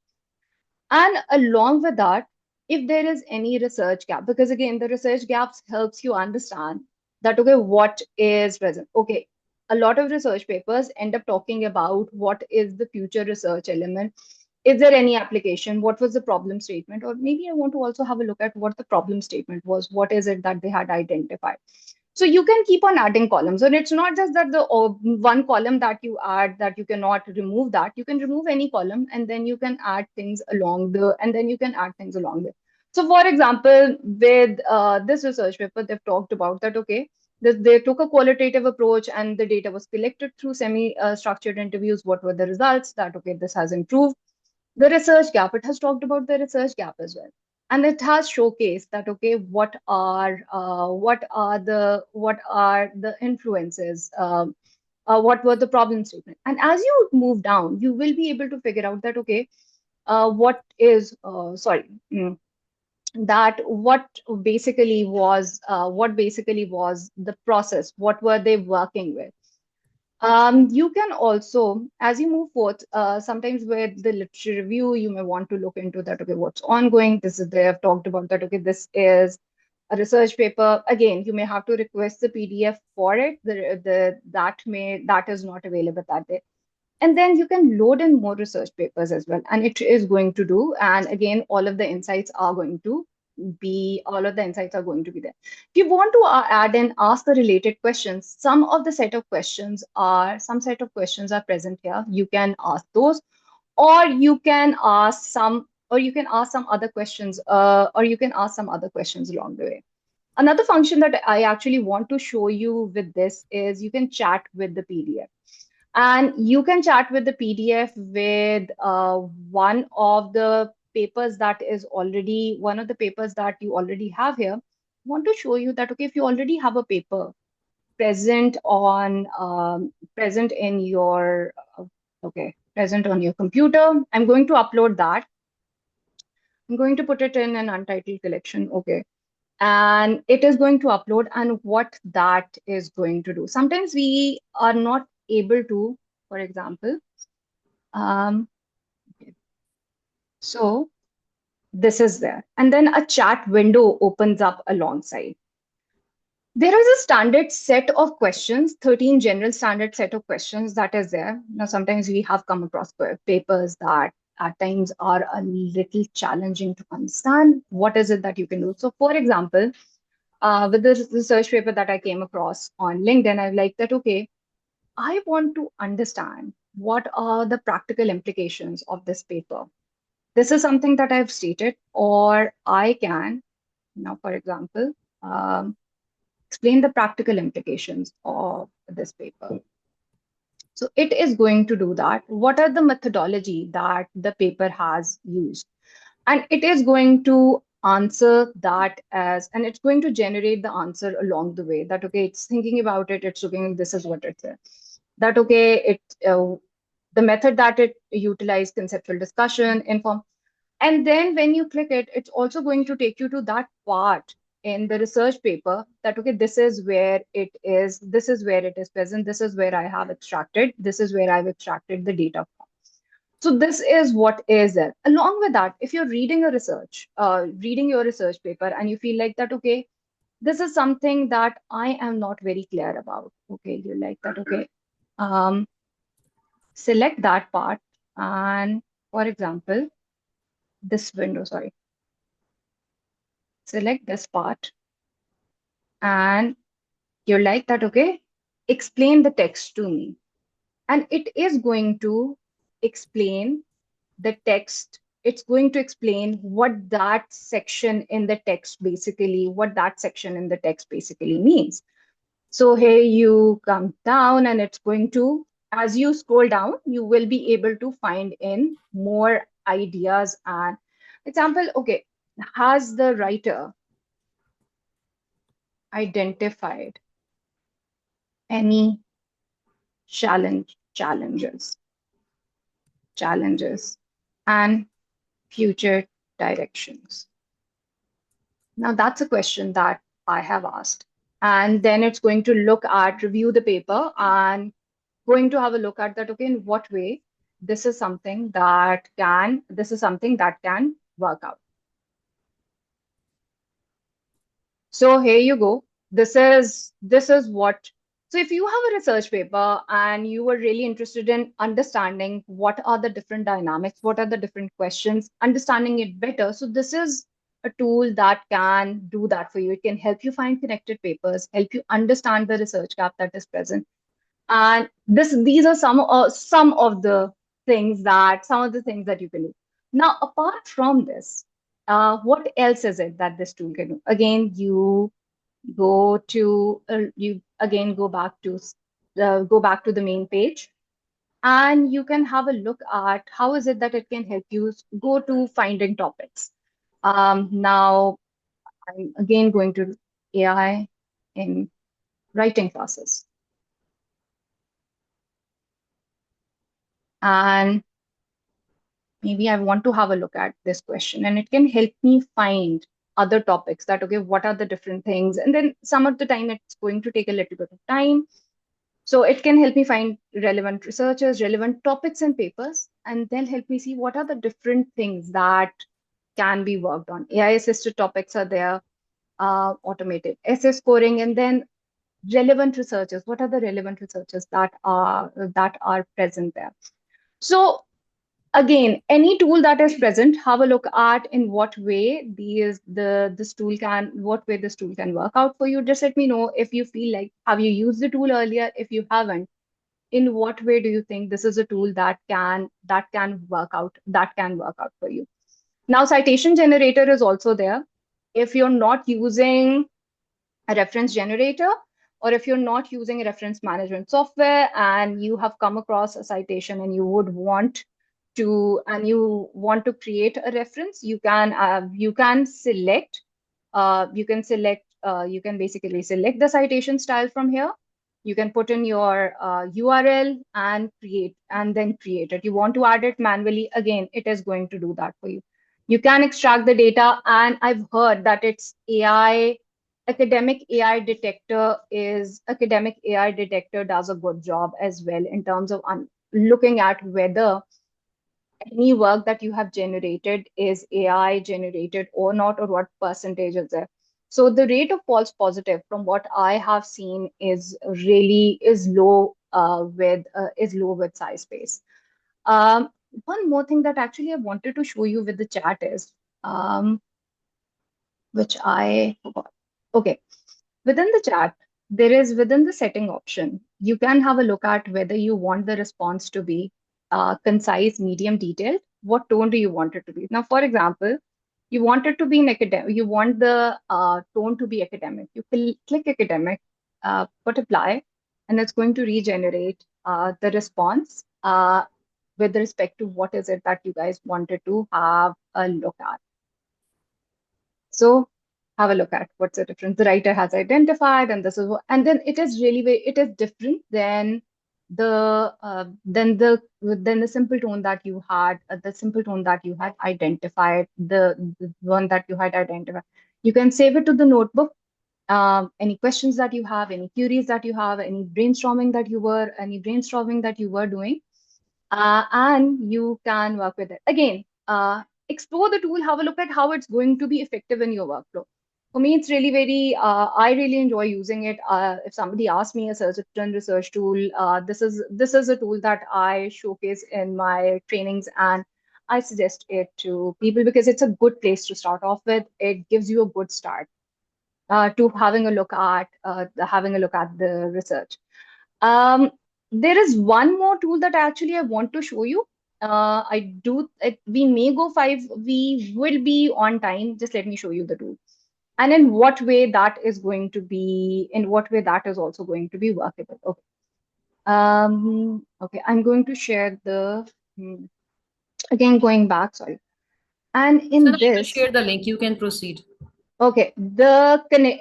And along with that, if there is any research gap, because again, the research gaps helps you understand that, okay, what is present. Okay, a lot of research papers end up talking about what is the future research element. Is there any application? What was the problem statement? Or maybe I want to also have a look at what the problem statement was. What is it that they had identified? So you can keep on adding columns, and it's not just that the one column that you add that you cannot remove that. You can remove any column, and then you can add things along the, and then you can add things along the. So, for example, with this research paper, they've talked about that. Okay, they took a qualitative approach, and the data was collected through semi-structured interviews. What were the results? That okay, this has improved the research gap. It has talked about the research gap as well, and it has showcased that okay, what are the influences, what were the problem statement. And as you move down, you will be able to figure out that okay, what is sorry that what basically was the process, what were they working with. You can also, as you move forth, sometimes with the literature review, you may want to look into that, okay, what's ongoing. This is, they have talked about that, okay, this is a research paper. Again, you may have to request the PDF for it. That is not available that day. And then you can load in more research papers as well. And it is going to do, and again, all of the insights are going to be there. If you want to add and ask the related questions, some set of questions are present here. You can ask those, or you can ask some, other questions, or you can ask some other questions along the way. Another function that I actually want to show you with this is you can chat with the PDF. And you can chat with the PDF with one of the papers that you already have here. I want to show you that, okay, if you already have a paper present present on your computer, I'm going to upload that. I'm going to put it in an untitled collection. Okay. And it is going to upload, and what that is going to do. Sometimes we are not able to, for example, okay. So this is there. And then a chat window opens up alongside. There is a standard set of questions, 13 general standard set of questions that is there. Now, sometimes we have come across papers that at times are a little challenging to understand. What is it that you can do? So, for example, with the research paper that I came across on LinkedIn, I like that, okay, I want to understand what are the practical implications of this paper. This is something that I've stated, or I can, now, for example, explain the practical implications of this paper. So it is going to do that. What are the methodology that the paper has used? And it is going to answer that and it's going to generate the answer along the way. That, okay, it's thinking about it, it's looking, this is what it says. That, okay, the method that it utilized, conceptual discussion, inform. And then when you click it, it's also going to take you to that part in the research paper that, okay, this is where it is present, this is where I have extracted, this is where I've extracted the data from. So this is what is there. Along with that, if you're reading your research paper and you feel like that, okay, this is something that I am not very clear about. Okay, you like that? Okay. Select that part, and for example, this window, sorry, select this part, and you're like that, okay, explain the text to me. And it is going to explain the text. It's going to explain what that section in the text basically means. So here you come down, and it's going to, as you scroll down, you will be able to find in more ideas and example. Okay, has the writer identified any challenges and future directions? Now that's a question that I have asked. And then it's going to review the paper and going to have a look at that, okay, in what way this is something that can work out. So here you go. This is what. So if you have a research paper and you were really interested in understanding what are the different dynamics, what are the different questions, understanding it better. So this is a tool that can do that for you. It can help you find connected papers, help you understand the research gap that is present. And these are some of the things that you can do. Now, apart from this, what else is it that this tool can do? Again, you go to you again go back to the main page, and you can have a look at how is it that it can help you go to finding topics. Now, I'm again going to AI in writing classes. And maybe I want to have a look at this question, and it can help me find other topics that, okay, what are the different things? And then some of the time it's going to take a little bit of time. So it can help me find relevant researchers, relevant topics and papers, and then help me see what are the different things that can be worked on. AI assisted topics are there, automated essay scoring, and then relevant researchers. What are the relevant researchers that are present there? So again, any tool that is present, have a look at in what way this tool can work out for you. Just let me know if you feel like, have you used the tool earlier? If you haven't, in what way do you think this is a tool that can work out for you? Now, citation generator is also there. If you're not using a reference generator, or if you're not using a reference management software and you have come across a citation and you want to create a reference, you can basically select the citation style from here. You can put in your URL and then create it. You want to add it manually, again, it is going to do that for you. You can extract the data, and I've heard that it's academic AI detector does a good job as well in terms of looking at whether any work that you have generated is AI generated or not, or what percentage is there. So the rate of false positive, from what I have seen, is low with SciSpace. One more thing that actually I wanted to show you with the chat is, which I forgot. Okay, within the chat, within the setting option, you can have a look at whether you want the response to be concise, medium, detailed. What tone do you want it to be? Now, for example, you want it to be you want the tone to be academic. You click academic, put apply, and it's going to regenerate the response with respect to what is it that you guys wanted to have a look at. So have a look at what's the difference. The writer has identified, and this is what, and then it is different than the simple tone that you had, identified, the one that you had identified. You can save it to the notebook. Any questions that you have, any queries that you have, any brainstorming that you were doing, and you can work with it. Again, explore the tool, have a look at how it's going to be effective in your workflow. For me, it's really very, I really enjoy using it. If somebody asks me a certain research tool, this is a tool that I showcase in my trainings, and I suggest it to people because it's a good place to start off with. It gives you a good start to having a look at the research. Um, there is one more tool that actually I want to show you. We may go five. We will be on time. Just let me show you the tool and in what way that is going to be, in what way that is also going to be workable. Okay. Okay, I'm going to share again, going back, sorry. And Sana, in I will this, share the link. You can proceed. okay,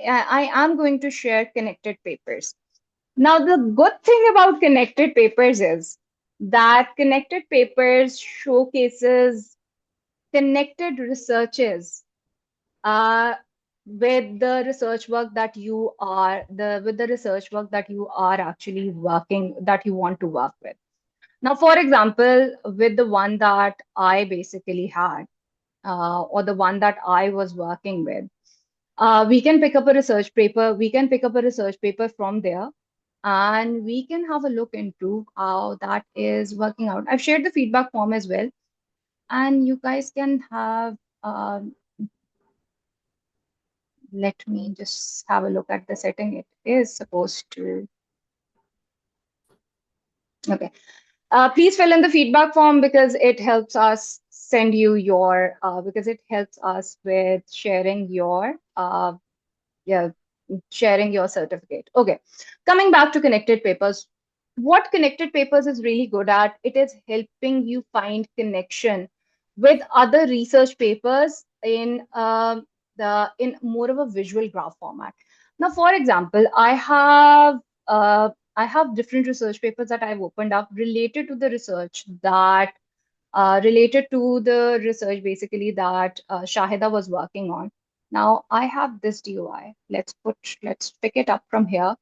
I am going to share connected papers. Now, the good thing about connected papers is that connected papers showcases connected researches uh, with the research work that you are the with the research work that you are actually working that you want to work with. Now, for example, with the one that I basically had, or the one that I was working with, we can pick up a research paper. We can pick up a research paper from there, and we can have a look into how that is working out. I've shared the feedback form as well, and you guys can have. Let me just have a look at the setting. It is supposed to. Okay. Please fill in the feedback form because it helps us send you your, because it helps us with yeah, sharing your certificate. Okay. Coming back to connected papers, what connected papers is really good at, it is helping you find connection with other research papers in more of a visual graph format. Now, for example, I have different research papers that I've opened up related to the research basically that Shahida was working on. Now I have this DOI. Let's pick it up from here.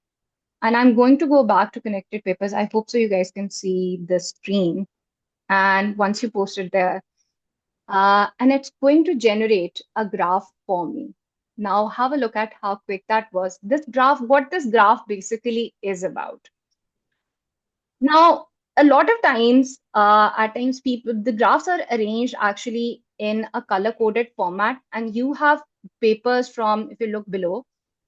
And I'm going to go back to connected papers. I hope so you guys can see the screen. And once you post it there, and it's going to generate a graph for me. Now have a look at how quick that was. What this graph basically is about. Now, a lot of times, at times, the graphs are arranged actually in a color-coded format, and you have papers from, if you look below,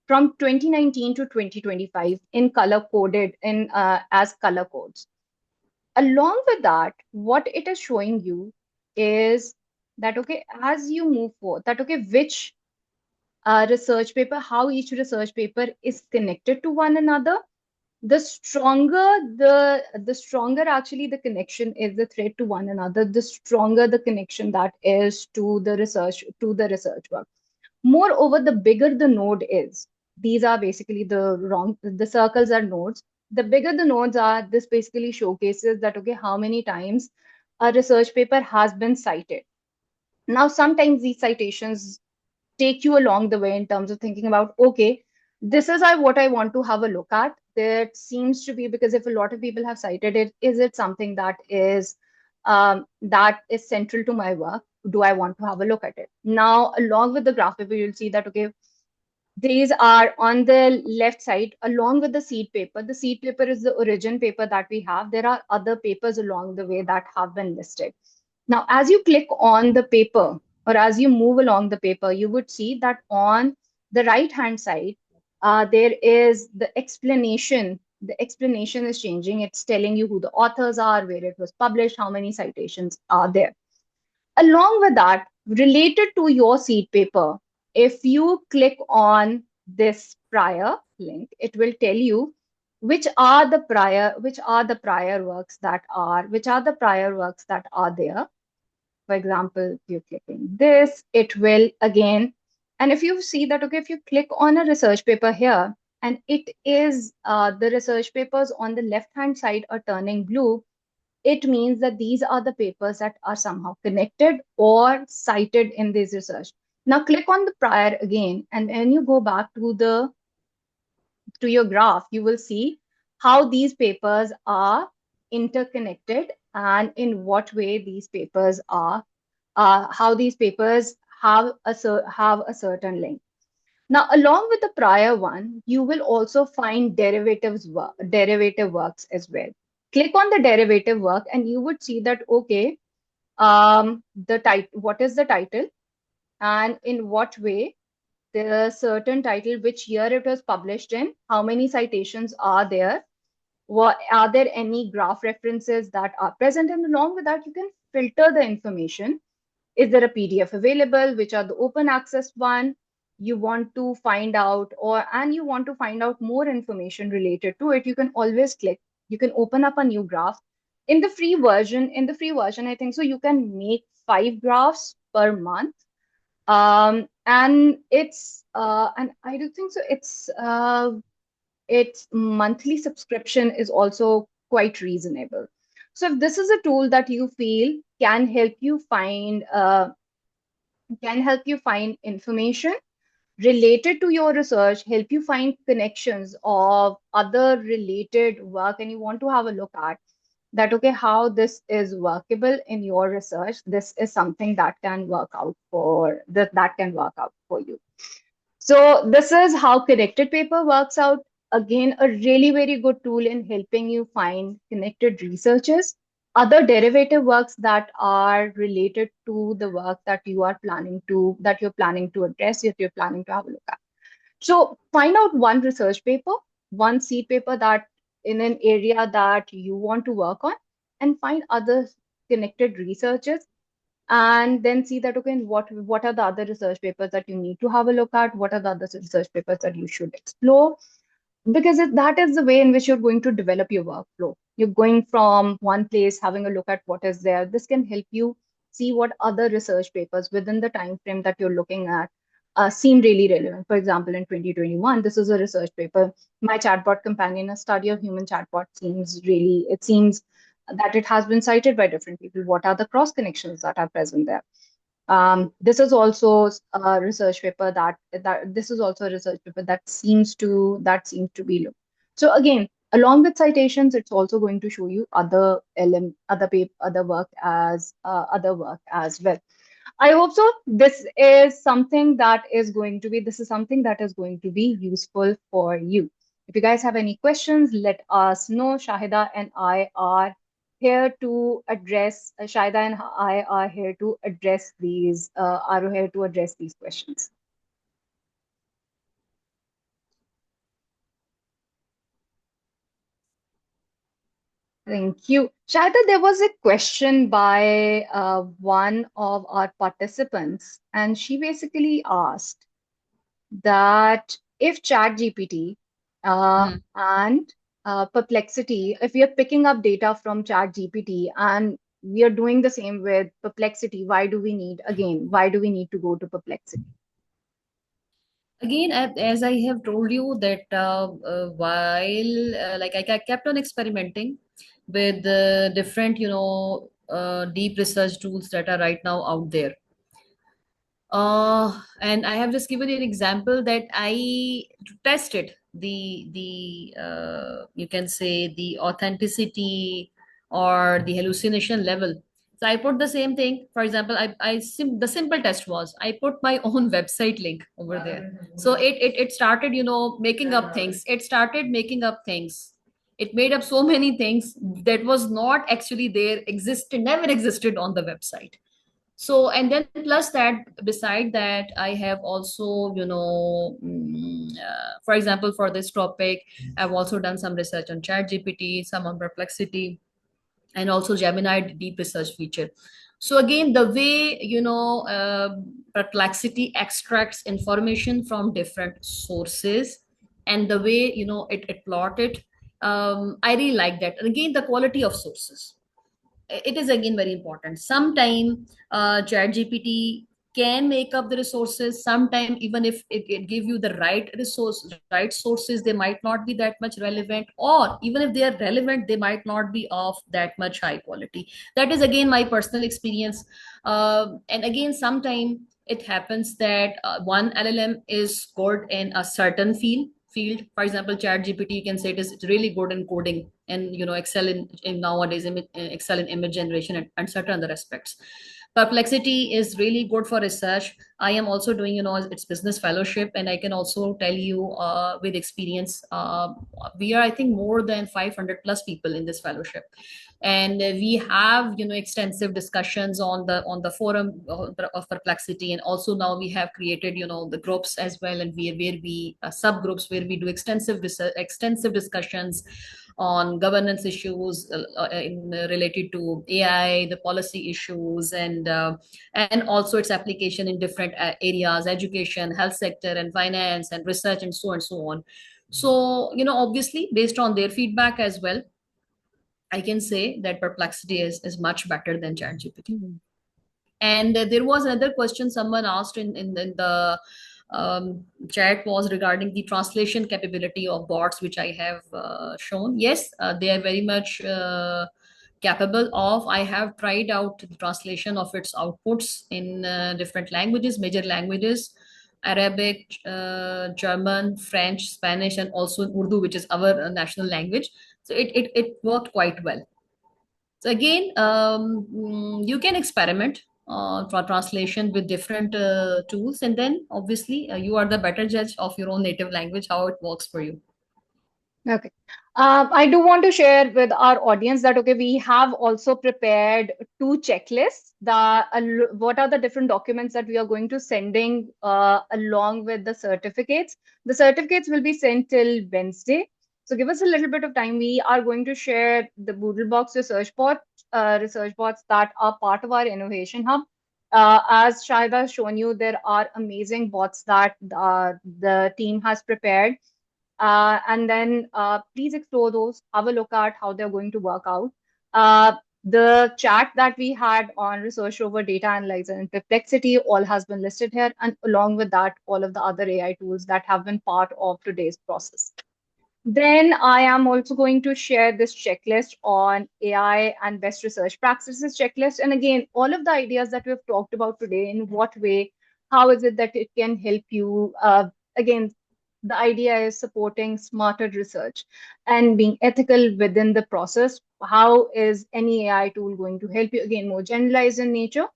from 2019 to 2025 in color-coded in as color codes. Along with that, what it is showing you is that okay, as you move forward, that okay, which research paper, how each research paper is connected to one another, the stronger actually the connection is, the thread to one another, the stronger the connection that is to the research work. Moreover, the bigger the node is, these are basically the circles are nodes. The bigger the nodes are, this basically showcases that okay, how many times a research paper has been cited. Now sometimes these citations take you along the way in terms of thinking about, okay, this is what I want to have a look at. That seems to be because if a lot of people have cited it, is it something that is central to my work? Do I want to have a look at it? Now, along with the graph paper, you'll see that, okay, these are on the left side, along with the seed paper. The seed paper is the origin paper that we have. There are other papers along the way that have been listed. Now, as you click on the paper or as you move along the paper, you would see that on the right-hand side, there is the explanation. The explanation is changing. It's telling you who the authors are, where it was published, how many citations are there. Along with that, related to your seed paper, if you click on this prior link, it will tell you which are the prior works that are there. For example, if you're clicking this, it will again, and if you see that, okay, if you click on a research paper here, and it is the research papers on the left-hand side are turning blue, it means that these are the papers that are somehow connected or cited in this research. Now click on the prior again, and when you go back to your graph, you will see how these papers are interconnected and in what way these papers are, how these papers have a certain link. Now, along with the prior one, you will also find derivative works as well. Click on the derivative work and you would see that, okay, the title, what is the title and in what way the certain title, which year it was published in, how many citations are there, what are there any graph references that are present, and along with that, you can filter the information. Is there a PDF available? Which are the open access one you want to find out, and you want to find out more information related to it? You can always click. You can open up a new graph. In the free version, I think so, you can make 5 graphs per month. And I do think so. Its monthly subscription is also quite reasonable. So if this is a tool that you feel can help you find information related to your research, help you find connections of other related work, and you want to have a look at that, okay, how this is workable in your research, this is something that can work out for you. So this is how Connected Paper works out. Again, a really very good tool in helping you find connected researches, other derivative works that are related to the work that you're planning to address, if you're planning to have a look at. So find out one research paper, one seed paper that in an area that you want to work on, and find other connected researches, and then see that, okay, what are the other research papers that you need to have a look at, what are the other research papers that you should explore, because that is the way in which you're going to develop your workflow. You're going from one place, having a look at what is there. This can help you see what other research papers within the time frame that you're looking at seem really relevant. For example, in 2021, this is a research paper, My Chatbot Companion, a study of human chatbot, it seems that it has been cited by different people. What are the cross connections that are present there? This is also a research paper that seems to be looked. So again, along with citations, it's also going to show you other work as well. I hope so. This is something that is going to be useful for you. If you guys have any questions, let us know. Shahida and I are here to address. Shahida and I are here to address these. Are here to address these questions. Thank you. Shahida, there was a question by one of our participants, and she basically asked that if ChatGPT and Perplexity, if we are picking up data from ChatGPT and we are doing the same with Perplexity, why do we need to go to Perplexity? Again, as I have told you that while like I kept on experimenting with different, deep research tools that are right now out there. And I have just given you an example that I tested the you can say the authenticity or the hallucination level. So I put the same thing. For example, the simple test was I put my own website link over there. So it started, making up things. It started making up things. It made up so many things that was not actually there, never existed on the website. So, and then plus that, beside that, I have also, for example, for this topic, I've also done some research on ChatGPT, some on Perplexity, and also Gemini deep research feature. So again, the way, Perplexity extracts information from different sources, and the way, it plotted, I really like that. And again, the quality of sources, it is again very important. Sometime ChatGPT can make up the resources. Sometime, even if it give you the right sources, they might not be that much relevant, or even if they are relevant, they might not be of that much high quality. That is again my personal experience. And again, sometime it happens that one LLM is good in a certain field. For example, ChatGPT, you can say it's really good in coding, and excel in nowadays excel in image generation, and certain other aspects. Perplexity is really good for research. I am also doing, its business fellowship, and I can also tell you with experience, we are, I think, more than 500 plus people in this fellowship, and we have, extensive discussions on the forum of Perplexity, and also now we have created, the groups as well, and where we subgroups where we do extensive research, extensive discussions on governance issues related to AI, the policy issues, and also its application in different areas, education, health sector, and finance, and research, and so on. So, obviously, based on their feedback as well, I can say that Perplexity is much better than ChatGPT. Mm-hmm. And there was another question someone asked in the chat was regarding the translation capability of bots, which I have shown. Yes, they are very much capable of. I have tried out the translation of its outputs in different languages, major languages, Arabic, German, French, Spanish, and also Urdu, which is our national language. So it worked quite well. So again, you can experiment for translation with different tools, and then obviously you are the better judge of your own native language, how it works for you. Okay. I do want to share with our audience that, okay, we have also prepared 2 checklists. What are the different documents that we are going to sending along with the certificates? The certificates will be sent till Wednesday. So give us a little bit of time. We are going to share the BoodleBox research bots that are part of our innovation hub. As Shahida has shown you, there are amazing bots that the team has prepared. And then please explore those, have a look at how they're going to work out. The chat that we had on Research Rover, Data Analyzer, and Perplexity all has been listed here. And along with that, all of the other AI tools that have been part of today's process. Then I am also going to share this checklist on AI and best research practices checklist. And again, all of the ideas that we've talked about today, in what way, how is it that it can help you? Again, the idea is supporting smarter research and being ethical within the process. How is any AI tool going to help you? Again, more generalized in nature.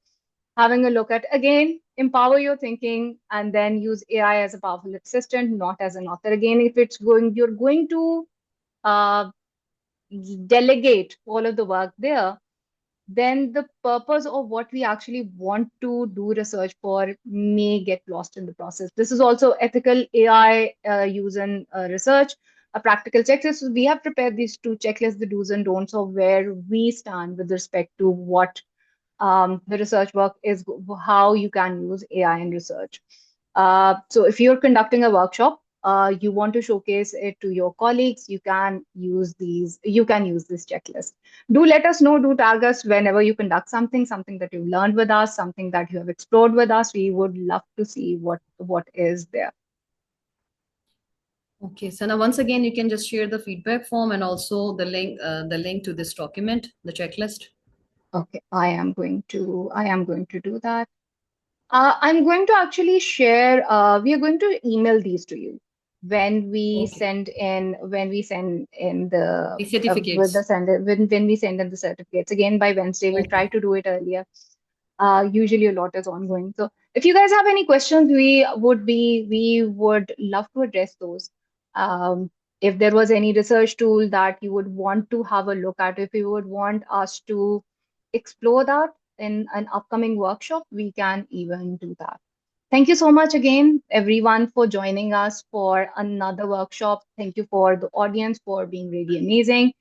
Having a look at, again, empower your thinking and then use AI as a powerful assistant, not as an author. Again, if you're going to uh, delegate all of the work there, then the purpose of what we actually want to do research for may get lost in the process. This is also ethical AI use in research, a practical checklist. So we have prepared these 2 checklists, the do's and don'ts of where we stand with respect to what the research work is, how you can use AI in research. So if you're conducting a workshop, you want to showcase it to your colleagues, you can use this checklist. Do let us know, do tag us whenever you conduct something that you learned with us, something that you have explored with us. We would love to see what is there. Okay, so now once again, you can just share the feedback form and also the link to this document, the checklist. Okay, I am going to do that. I'm going to actually share, we are going to email these to you when we send in the certificates. when we send in the certificates. Again, by Wednesday, we'll try to do it earlier. Usually a lot is ongoing. So if you guys have any questions, we would love to address those. If there was any research tool that you would want to have a look at, if you would want us to explore that in an upcoming workshop, we can even do that. Thank you so much again, everyone, for joining us for another workshop. Thank you for the audience for being really amazing,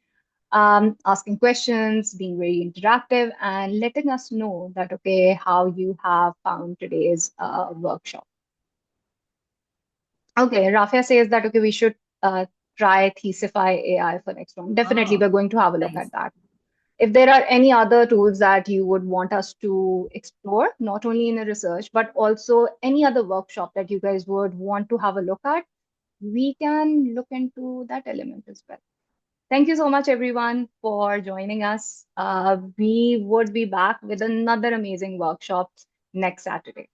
asking questions, being very interactive, and letting us know that, okay, how you have found today's workshop. Okay, Rafia says that, okay, we should try 𝗔𝘀cify AI for next one. Definitely, we're going to have a look at that. If there are any other tools that you would want us to explore, not only in a research, but also any other workshop that you guys would want to have a look at, we can look into that element as well. Thank you so much, everyone, for joining us. We would be back with another amazing workshop next Saturday.